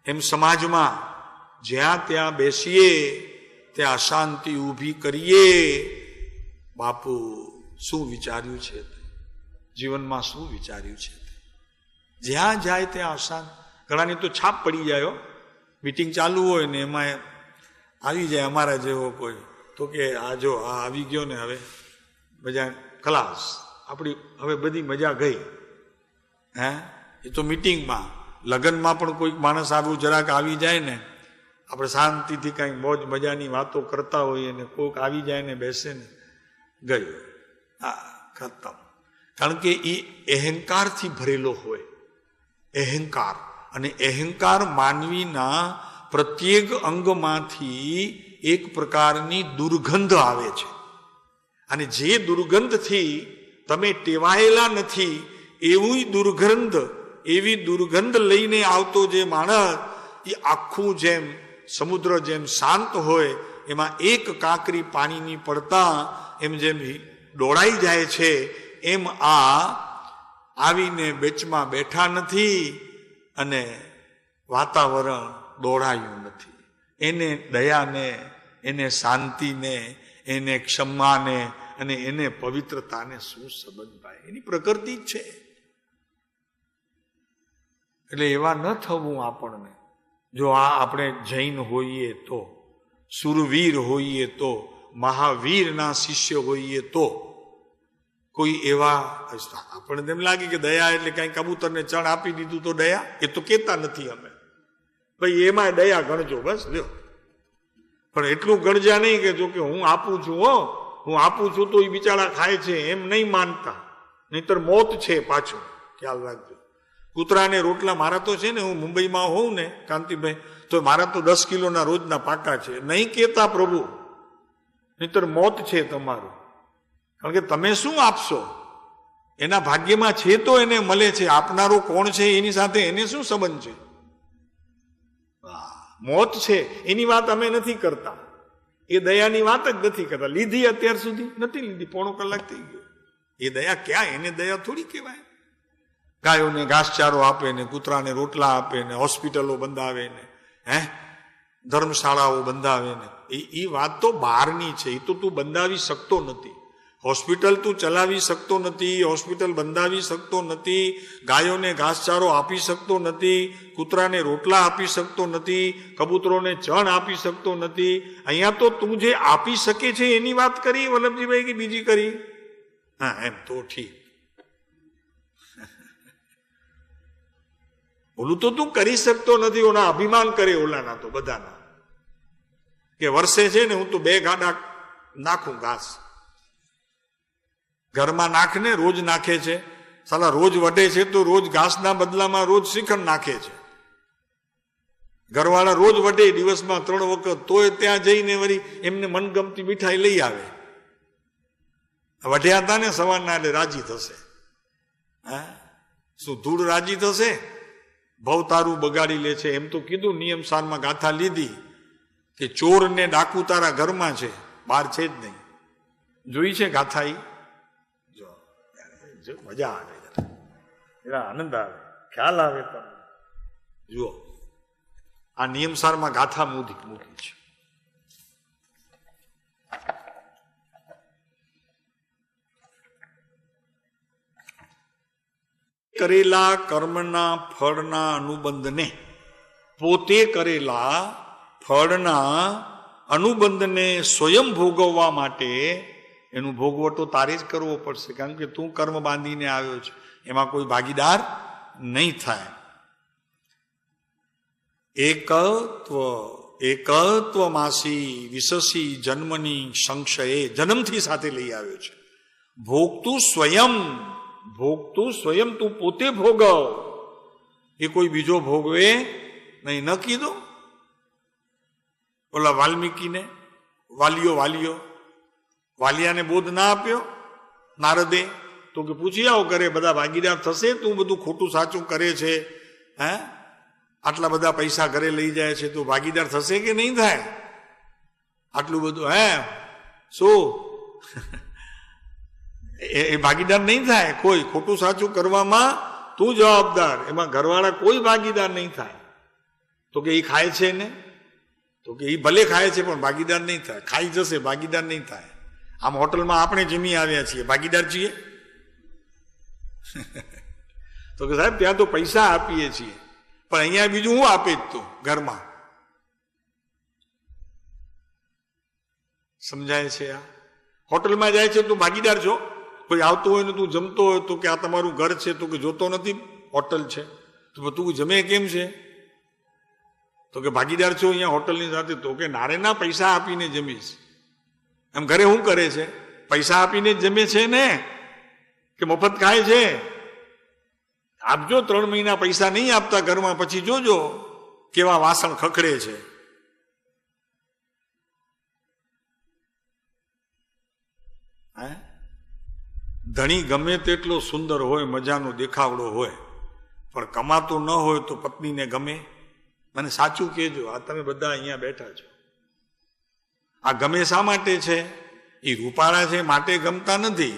એમ સમાજમાં, જ્યાં ત્યાં બેસીએ ત્યાં અશાંતિ ઊભી કરીએ. બાપુ શું વિચાર્યું છે? જીવનમાં શું વિચાર્યું છે? જ્યાં જાય ત્યાં અશાંત. ઘણાની તો છાપ પડી જાય. મીટિંગ ચાલુ હોય ને એમાં આવી જાય અમારા જેવો કોઈ, તો કે આ જો આ આવી ગયો ને હવે મજા ખલાસ, આપણી હવે બધી મજા ગઈ. હે એ તો મીટિંગમાં. લગ્નમાં પણ કોઈક માણસ આવું જરાક આવી જાય ને, આપણે શાંતિથી કાંઈક મોજ મજાની વાતો કરતા હોઈએ ને કોઈક આવી જાય ને બેસે ને, ગયું, હા ખતમ. કારણ કે એ અહંકારથી ભરેલો હોય, અહંકાર. અને અહંકાર માનવીના પ્રત્યેક અંગમાંથી એક પ્રકારની દુર્ગંધ આવે છે. અને જે દુર્ગંધથી તમે ટેવાયેલા નથી એવી દુર્ગંધ લઈને આવતો જે માણસ, એ આખું જેમ સમુદ્ર જેમ શાંત હોય, એમાં એક કાંકરી પાણીની પડતા એમ જેમ દોડાઈ જાય છે, એમ આ આવીને બેચમાં બેઠા નથી અને વાતાવરણ દોડાયું નથી. એને દયાને, એને શાંતિને, એને ક્ષમાને અને એને પવિત્રતાને શું સંબંધ ભાઈ? એની પ્રકૃતિ જ છે. એટલે એવા ન થવું આપણને. જો આ આપણે જૈન હોઈએ તો, સુરવીર હોઈએ તો, મહાવીરના શિષ્ય હોઈએ તો, કોઈ એવા આપણને તેમ લાગે કે દયા એટલે કઈ કબૂતરને ચણ આપી દીધું તો દયા, એ તો કેતા નથી અમે ભાઈ એમાં દયા ગણજો બસ લ્યો. પણ એટલું ગણજા નહીં કે જો કે હું આપું છું, હું આપું છું તો એ બિચારા ખાય છે એમ નહીં માનતા, નહીતર મોત છે પાછું. ખ્યાલ રાખજો. કૂતરાને રોટલા મારા તો છે ને, હું મુંબઈમાં હોઉં ને કાંતિભાઈ, તો મારા તો 10 કિલોના રોજના પાકા છે. નહીં કેતા પ્રભુ, નહીતર મોત છે તમારું. કારણ કે તમે શું આપશો? એના ભાગ્યમાં છે તો એને મળે છે. આપનારો કોણ છે એની સાથે એને શું સંબંધ છે? મોત છે એની વાત અમે નથી કરતા, એ દયાની વાત જ નથી કરતા. લીધી અત્યાર સુધી નથી લીધી, પોણો કલાક થઈ ગયો. એ દયા ક્યાં? એને દયા થોડી કહેવાય. ગાયોને ઘાસચારો આપે ને, કૂતરાને રોટલા આપે ને, હોસ્પિટલો બંધાવે ને, ધર્મશાળાઓ બંધાવે ને, એ વાત તો બહારની છે. એ તો તું બંધાવી શકતો નથી. હોસ્પિટલ તું ચલાવી શકતો નથી, હોસ્પિટલ બંધાવી શકતો નથી, ગાયોને ઘાસચારો આપી શકતો નથી, કૂતરાને રોટલા આપી શકતો નથી, કબૂતરોને ચણ આપી શકતો નથી. અહીંયા તો તું જે આપી શકે છે એની વાત કરી વલ્લભજીભાઈ, કે બીજી કરી? હા એમ તો ઠીક. ઓલું તો તું કરી શકતો નથી. ઓના અભિમાન કરે ઓલાના તો બધાના, કે વર્ષે છે ને હું તો 2 ગાડા નાખું ઘાસ. ઘરમાં નાખને, રોજ નાખે છે સાલા, રોજ વઢે છે તો રોજ ઘાસના બદલામાં રોજ શ્રીખંડ નાખે છે. ઘરવાળા રોજ વઢે દિવસમાં 3 વખત, તોય ત્યાં જઈને વળી એમને મનગમતી મીઠાઈ લઈ આવે. વઢ્યા હતા ને સવારના એટલે રાજી થશે. હા શું ધૂળ રાજી થશે? ભવ તારું બગાડી લે છે. એમ તો કીધું નિયમ સારમાં ગાથા લીધી કે ચોર ને ડાકુ તારા ઘરમાં છે, બહાર છે જ નહીં. જોઈ છે ગાથા? મજા આવે, એના આનંદ આવે, ખ્યાલ આવે તમને. જુઓ આ નિયમસારમાં ગાથા મૂકી છે. કરેલા કર્મના ફળના અનુબંધને, પોતે કરેલા ફળના અનુબંધને સ્વયં ભોગવવા માટે એનું ભોગવટો તારે જ કરવો પડશે. કારણ કે તું કર્મ બાંધીને આવ્યો છે, એમાં કોઈ ભાગીદાર નહીં થાય. એકત્વમાસી વિશસી જન્મની સંશયે, જન્મથી સાથે લઈ આવ્યો છે. ભોગતું સ્વયં તું પોતે ભોગવ, એ કોઈ બીજો ભોગવે નહીં. ન કીધું ઓલા વાલ્મીકીને, વાલિયાને બોધ ના આપ્યો નારદે? તો કે પૂછી આવો કરે બધા ભાગીદાર થશે? તું બધું ખોટું સાચું કરે છે, આટલા બધા પૈસા ઘરે લઈ જાય છે, તું ભાગીદાર થશે કે નહીં થાય? આટલું બધું શું એ ભાગીદાર નહીં થાય. કોઈ ખોટું સાચું કરવામાં તું જવાબદાર, એમાં ઘરવાળા કોઈ ભાગીદાર નહીં થાય. તો કે એ ખાય છે ને? તો કે એ ભલે ખાય છે પણ ભાગીદાર નહીં થાય. ખાઈ જશે, ભાગીદાર નહીં થાય. આમ હોટલમાં આપણે જમી આવ્યા છીએ, ભાગીદાર છીએ? તો કે સાહેબ ત્યાં તો પૈસા આપીએ છીએ, પણ અહીંયા બીજું હું આપે જ તું ઘરમાં. સમજાય છે? આ હોટલમાં જાય છે તું ભાગીદાર છો? કોઈ આવતું હોય ને તું જમતો હોય તો કે આ તમારું ઘર છે, તો કે જોતો નથી હોટલ છે, તો તું જમે કેમ છે? તો કે ભાગીદાર છો અહીંયા હોટલની સાથે. તો કે નારે ના, પૈસા આપીને જમીશ. એમ ઘરે શું કરે છે? પૈસા આપીને જ જમે છે ને, કે મફત ખાય છે? આપજો 3 મહિના પૈસા નહીં આપતા ઘરમાં, પછી જોજો કેવા વાસણ ખખડે છે. ધણી ગમે તેટલો સુંદર હોય, મજાનો દેખાવડો હોય, પણ કમાતો ન હોય તો પત્નીને ગમે? મને સાચું કહેજો. આ તમે બધા અહીંયા બેઠા છો, આ ગમે શા માટે છે? એ રૂપાળા છે માટે ગમતા નથી,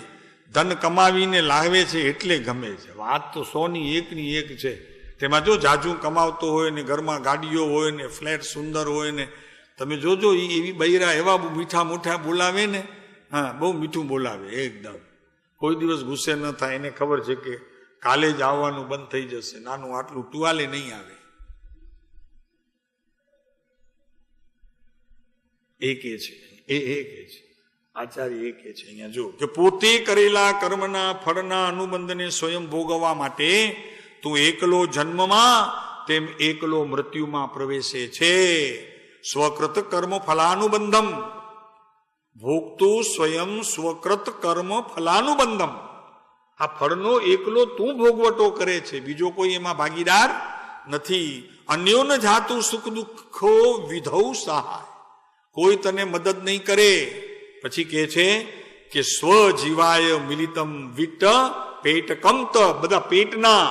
ધન કમાવીને લાવે છે એટલે ગમે છે. વાત તો 100ની 1ની 1 છે. તેમાં જો જાજુ કમાવતો હોય ને ઘરમાં ગાડીઓ હોય ને ફ્લેટ સુંદર હોય ને, તમે જોજો એવી બૈરા એવા મીઠા મોઠા બોલાવે ને, હા બહુ મીઠું બોલાવે એકદમ, કોઈ દિવસ ગુસ્સે ન થાય. એને ખબર છે કે કાલે જ આવવાનું બંધ થઈ જશે, નાનું આટલું ટુવાલે નહીં આવે. એ કે છે, એ કે છે આચાર્ય, એ કે છે અહીંયા જો કે પોતે કરેલા કર્મના ફળના અનુબંધને સ્વયં ભોગવવા માટે તું એકલો જન્મમાં તેમ એકલો મૃત્યુમાં પ્રવેશે છે. સ્વકૃત કર્મ ફલાનુબંધમ ભોગતું સ્વયં સ્વકૃત કર્મ ફલાનુબંધમ. આ ફળનો એકલો તું ભોગવટો કરે છે, બીજો કોઈ એમાં ભાગીદાર નથી. અન્યોન જાતું સુખ દુઃખો વિધૌ સહાય, કોઈ તને મદદ નહીં કરે. પછી કહે છે કે સ્વજીવાય મિલિતમ વિટ્ટ પેટકંત, બધા પેટના,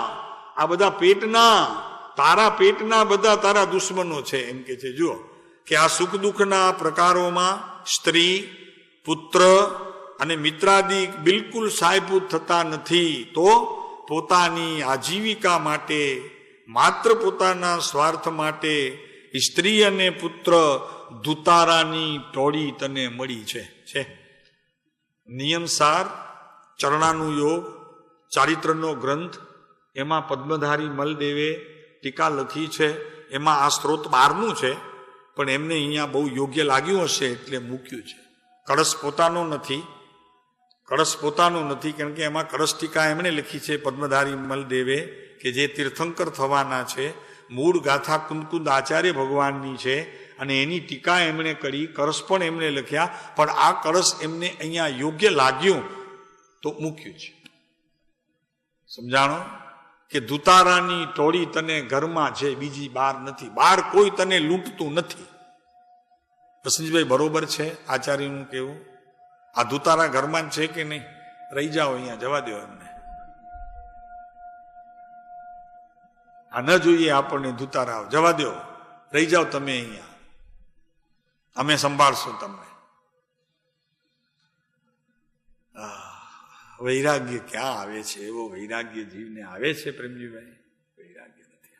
આ બધા પેટના, તારા પેટના બધા તારા દુશ્મનો છે. એમ કે છે જુઓ કે આ સુખ દુઃખના પ્રકારોમાં સ્ત્રી, પુત્ર અને મિત્રાદિ બિલકુલ સાયભૂત થતા નથી. તો પોતાની આજીવિકા માટે, માત્ર પોતાના સ્વાર્થ માટે સ્ત્રી અને પુત્ર દુતારાની ટોળી તને મળી છે. નિયમસાર, ચરણાનું યોગ, ચારિત્રનો ગ્રંથ, એમાં પદ્મધારી મલદેવે ટીકા લખી છે. એમાં આ સ્ત્રોત બહારનું છે, પણ એમને અહીંયા બહુ યોગ્ય લાગ્યું હશે એટલે મૂક્યું છે. કળશ પોતાનો નથી, કળશ પોતાનો નથી, કારણ કે એમાં કળશ ટીકા એમણે લખી છે પદ્મધારી મલદેવે, કે જે તીર્થંકર થવાના છે. મૂળ ગાથા કુંદકુંદ આચાર્ય ભગવાનની છે અને એની ટીકા એમણે કરી, કળશ પણ એમણે લખ્યા, પણ આ કળશ એમને અહીંયા યોગ્ય લાગ્યું તો મૂક્યું છે. સમજાણો? કે દુતારાની ટોળી તને ઘરમાં છે, બીજી બહાર નથી. બહાર કોઈ તને લૂંટતું નથી. વસંતભાઈ બરોબર છે આચાર્યનું કેવું? આ દુતારા ઘરમાં છે કે નહીં? રહી જાઓ અહીંયા, જવા દો એમને. આ ન જોઈએ આપણને દુતારા, જવા દો, રહી જાઓ તમે અહીંયા, અમે સંભાળશું તમને. વૈરાગ્ય ક્યાં આવે છે? એવો વૈરાગ્ય જીવને આવે છે પ્રેમજીભાઈ? વૈરાગ્ય નથી.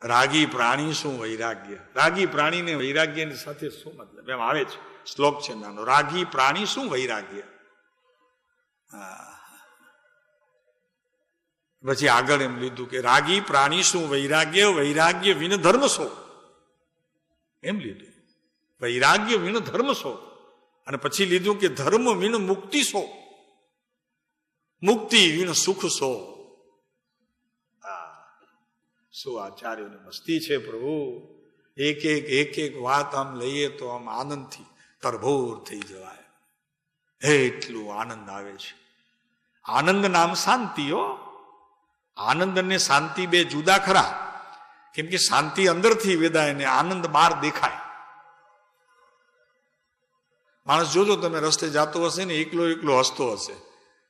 રાગી પ્રાણી શું વૈરાગ્ય? રાગી પ્રાણીને વૈરાગ્યની સાથે શું મતલબ? એમ આવે છે, શ્લોક છે નાનો, રાગી પ્રાણી શું વૈરાગ્ય. પછી આગળ એમ લીધું કે રાગી પ્રાણી શું વૈરાગ્ય, વૈરાગ્ય વિન ધર્મ શો, એમ લીધું. વૈરાગ્ય વિન ધર્મ શો. અને પછી લીધું કે ધર્મ વિન મુક્તિ શો, મુક્તિ વિન સુખ શો. શું આચાર્યોની મસ્તી છે પ્રભુ! એક એક વાત આમ લઈએ તો આમ આનંદથી તરભોર થઈ જવાય, એટલું આનંદ આવે છે. આનંદ નામ શાંતિ. હો, આનંદ અને શાંતિ બે જુદા ખરા, કેમ કે શાંતિ અંદરથી વેદાય ને આનંદ બહાર દેખાય. માણસ જોજો તમે રસ્તે જતો હશે ને, એકલો એકલો હસતો હશે,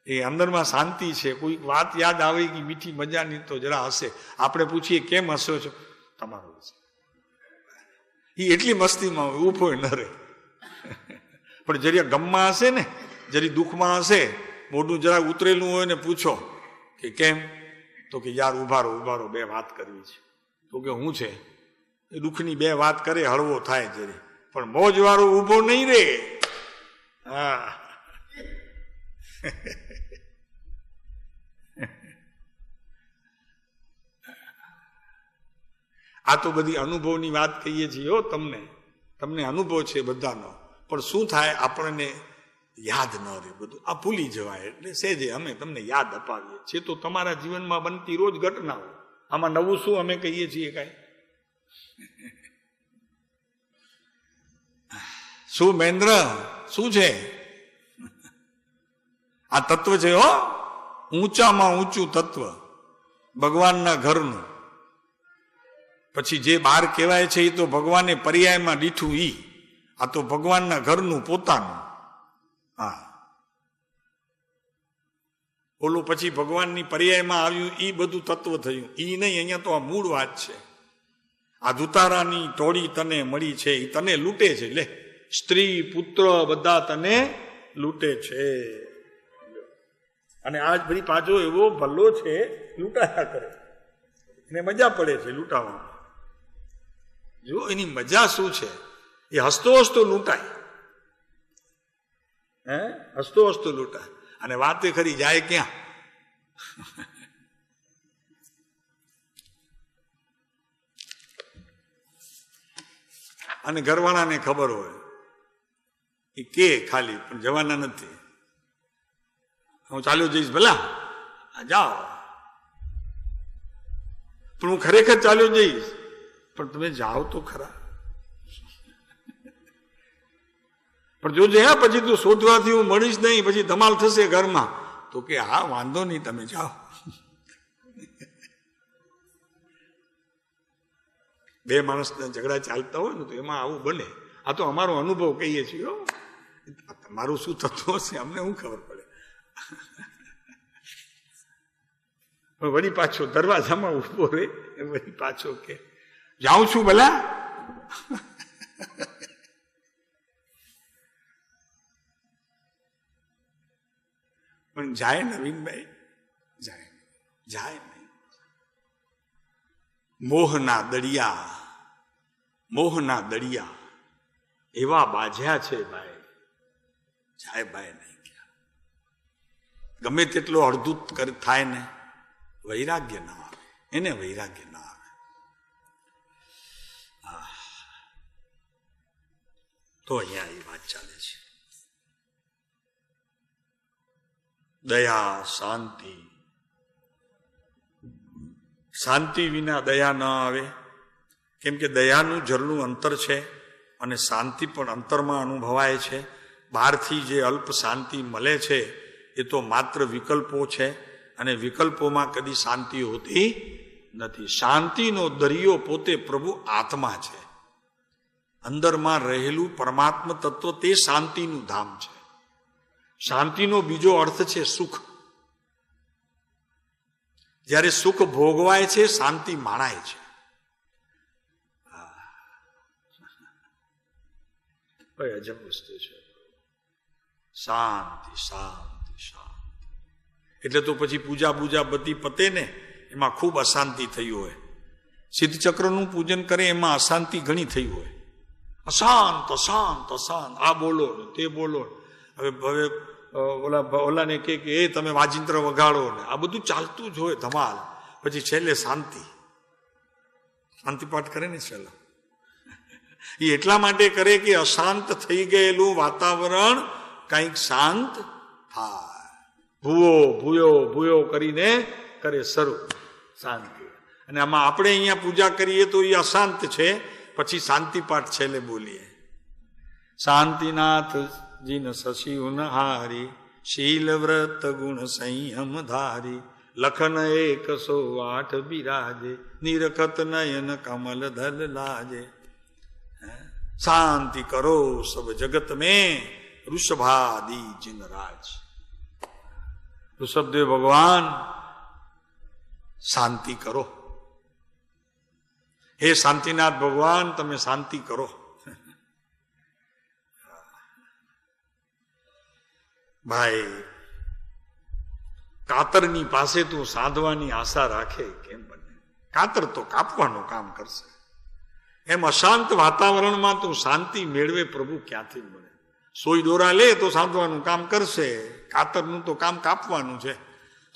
એ અંદરમાં શાંતિ છે. કોઈ વાત યાદ આવે કે મીઠી મજાની તો જરા હશે. આપણે પૂછીએ કેમ હસો છો? તમારો એ એટલી મસ્તીમાં ઉભો ન રહે. પણ જરી ગમમાં હશે ને, જરી દુઃખમાં હશે, મોઢું જરા ઉતરેલું હોય ને પૂછો કે કેમ, તો કે યાર ઉભા રહો બે વાત કરવી છે. તો કે હું છે? એ દુઃખની બે વાત કરે, હળવો થાય જરી, પણ મોજ વાળો ઉભો નહીં રે. હા, આ તો બધી અનુભવની વાત કહીએ છીએ હો તમને. તમને અનુભવ છે બધાનો, પણ શું થાય આપણને યાદ ન રહે, બધું આ ભૂલી જવાય. એટલે સેજે અમે તમને યાદ અપાવીએ છીએ તો તમારા જીવનમાં બનતી રોજ ઘટનાઓ. આમાં નવું શું અમે કહીએ છીએ કાંઈ? શું મહેન્દ્ર શું છે? આ તત્વ છે હો, ઊંચામાં ઊંચું તત્વ ભગવાનના ઘરનું. પછી જે બહાર કહેવાય છે એ તો ભગવાને પર્યાયમાં દીઠું ઈ, આ તો ભગવાનના ઘરનું પોતાનું. હા, ઓલું પછી ભગવાનની પર્યાયમાં આવ્યું ઈ બધું તત્વ થયું, ઈ નહીં. અહીંયા તો આ મૂળ વાત છે. આ દુતારાની ટોળી તને મળી છે, એ તને લૂંટે છે. લે, સ્ત્રી પુત્ર બધા તને લૂંટે છે. અને આજ બધી પાછો એવો ભલ્લો છે, લૂંટાયા કરે, એને મજા પડે છે લૂંટાવામાં. જો એની મજા શું છે, એ હસતો હસતો લૂંટાય. હસતો હસતો લૂંટાય. અને વાતે ખરી જાય ક્યાં? અને ઘરવાળાને ખબર હોય, એ કે ખાલી પણ જવાના નથી. હું ચાલ્યો જઈશ, ભલા જાઓ, પણ હું ખરેખર ચાલ્યો જઈશ. પણ તમે જાઓ તો ખરા. પણ જોજે હા, પછી તું શોધવાથી હું મળીશ નહીં, પછી ધમાલ થશે ઘરમાં. તો કે હા વાંધો નહીં, તમે જાઓ. બે માણસના ઝઘડા ચાલતા હોય ને તો એમાં આવું બને. આ તો અમારો અનુભવ કહીએ છીએ. તમારું શું થતું હશે અમને શું ખબર પડે. પણ વળી પાછો દરવાજામાં ઉભો રહે, વળી પાછો કે જાઉં છું ભલા. પણ જાય નવીનભાઈ, જાય નહીં. મોહના દળિયા એવા બાજ્યા છે ભાઈ, જાય ભાઈ નહીં. ગમે તેટલો અડધૂત થાય ને વૈરાગ્ય ના આવે, એને વૈરાગ્ય ના આવે. તો અહીંયા એ વાત ચાલે છે. દયા, શાંતિ વિના દયા ન આવે. કેમ કે દયાનું જળનું અંતર છે અને શાંતિ પણ અંતરમાં અનુભવાય છે. બહારથી જે અલ્પ શાંતિ મળે છે એ તો માત્ર વિકલ્પો છે, અને વિકલ્પોમાં કદી શાંતિ હોતી નથી. શાંતિનો દરિયો પોતે પ્રભુ આત્મા છે. અંદરમાં રહેલું પરમાત્મ તત્વ તે શાંતિનું ધામ છે. શાંતિનો બીજો અર્થ છે સુખ. જ્યારે સુખ ભોગવાય છે, શાંતિ માણાય છે. અજબ વસ્તુ છે. શાંતિ શાંતિ શાંતિ. એટલે તો પછી પૂજા બધી પતે ને એમાં ખૂબ અશાંતિ થઈ હોય. સિદ્ધચક્રનું પૂજન કરે એમાં અશાંતિ ઘણી થઈ હોય. અશાંત અશાંત અશાંત, આ બોલો ને તે બોલો. હવે ઓલાને કે એ તમે વાજિંત્ર વગાડો ને, આ બધું ચાલતું જ હોય ધમાલ. પછી છેલ્લે શાંતિ પાઠ કરે ને છેલ્લે. એ એટલા માટે કરે કે અશાંત થઈ ગયેલું વાતાવરણ કંઈક શાંત થાય. ભૂયો કરીને કરે શરૂ શાંતિ. અને આમાં આપણે અહીંયા પૂજા કરીએ તો એ અશાંત છે. પછી શાંતિ પાઠ છેલ્લે બોલીએ. શાંતિનાથ જીન શશી ઉનહારી, શીલ વ્રત ગુણ સંયમ ધારી, લખન 108 બિરાજે, નિરખત નયન કમલ ધલ લાજે. શાંતિ કરો સબ જગત में ऋषभादि जिन राज. ऋषभदेव भगवान शांति करो. हे शांतिनाथ भगवान તમે શાંતિ કરો. ભાઈ કાતરની પાસે તું સાધવાની આશા રાખે કેમ બને? કાતર તો કાપવાનું કામ કરશે. એમ અશાંત વાતાવરણમાં તું શાંતિ મેળવે પ્રભુ ક્યાંથી મળે? સોય દોરા લે તો સાંધવાનું કામ કરશે, કાતરનું તો કામ કાપવાનું છે.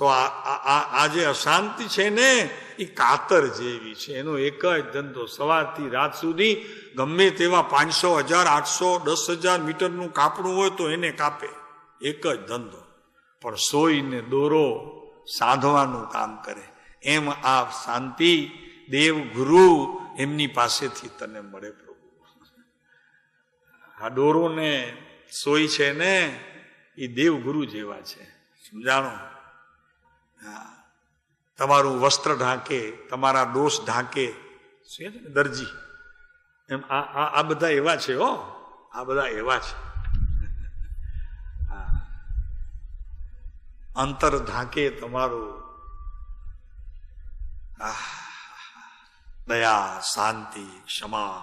તો આ જે અશાંતિ છે ને એ કાતર જેવી છે. એનો એક જ ધંધો, સવારથી રાત સુધી ગમે તેવા 500, 1000, 800, 10,000 મીટરનું કાપડું હોય તો એને કાપે. એક જ ધંધો. પણ સોઈને દોરો સાધવાનું કામ કરે. એમ આ શાંતિ દેવ ગુરુ એમની પાસેથી તને મળે પ્રભુ. આ દોરો ને સોઈ છે ને એ દેવ ગુરુ જેવા છે, સમજાણો? તમારું વસ્ત્ર ઢાંકે, તમારા દોષ ઢાંકે, દરજી. એમ આ બધા એવા છે. આ બધા એવા છે. અંતર ઢાંકે તમારું. દયા, શાંતિ, ક્ષમા.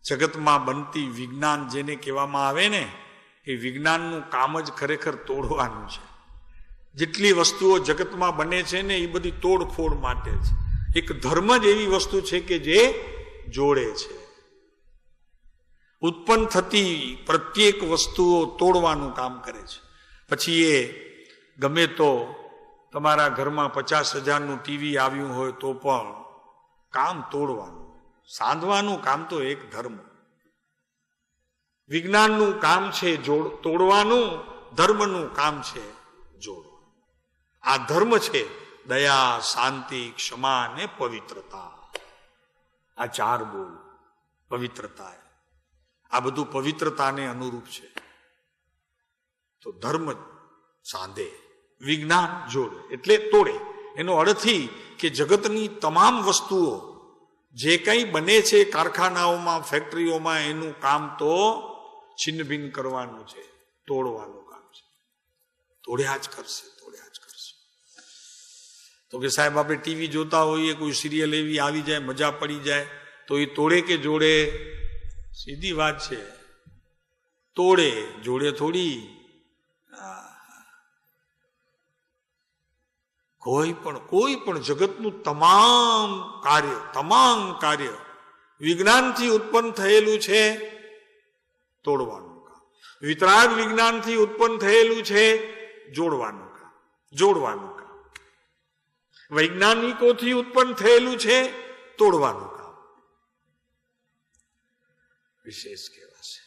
જગતમાં બનતી વિજ્ઞાન જેને કહેવામાં આવે ને, એ વિજ્ઞાનનું કામ જ ખરેખર તોડવાનું છે. જેટલી વસ્તુઓ જગતમાં બને છે ને એ બધી તોડફોડ માટે છે. એક ધર્મ જ એવી વસ્તુ છે કે જે જોડે છે. ઉત્પન્ન થતી પ્રત્યેક વસ્તુઓ તોડવાનું કામ કરે છે. પછી એ ગમે તો તમારા ઘરમાં 50,000નું ટીવી આવ્યું હોય તો પણ કામ તોડવાનું, સાંધવાનું કામ તો એક ધર્મ. વિજ્ઞાનનું કામ છે તોડવાનું, ધર્મનું કામ છે જોડવાનું. આ ધર્મ છે દયા, શાંતિ, ક્ષમા અને પવિત્રતા. આ 4 બોલ. પવિત્રતા, આ બધું પવિત્રતાને અનુરૂપ છે. તો ધર્મ સાંધે, વિજ્ઞાન જોડે એટલે તોડે. એનો અર્થ કે જગતની તમામ વસ્તુઓ જે કંઈ બને છે કારખાનાઓમાં, ફેક્ટરીઓમાં, એનું કામ તો છિન્નભિન્ન કરવાનું છે, તોડવાનું કામ છે. તોડ્યા જ કરશે, તોડ્યા જ કરશે. તો કે સાહેબ આપણે ટીવી જોતા હોઈએ, કોઈ સિરિયલ એવી આવી જાય, મજા પડી જાય, તો એ તોડે કે જોડે? સીધી વાત છે, તોડે, જોડે થોડી. કોઈ પણ જગતનું તમામ કાર્ય વિજ્ઞાનથી ઉત્પન્ન થયેલું છે, તોડવાનું કામ. વિતરાગ વિજ્ઞાનથી ઉત્પન્ન થયેલું છે, જોડવાનું કામ. વૈજ્ઞાનિકોથી ઉત્પન્ન થયેલું છે, તોડવાનું કામ. વિશેષ કહેવાશે.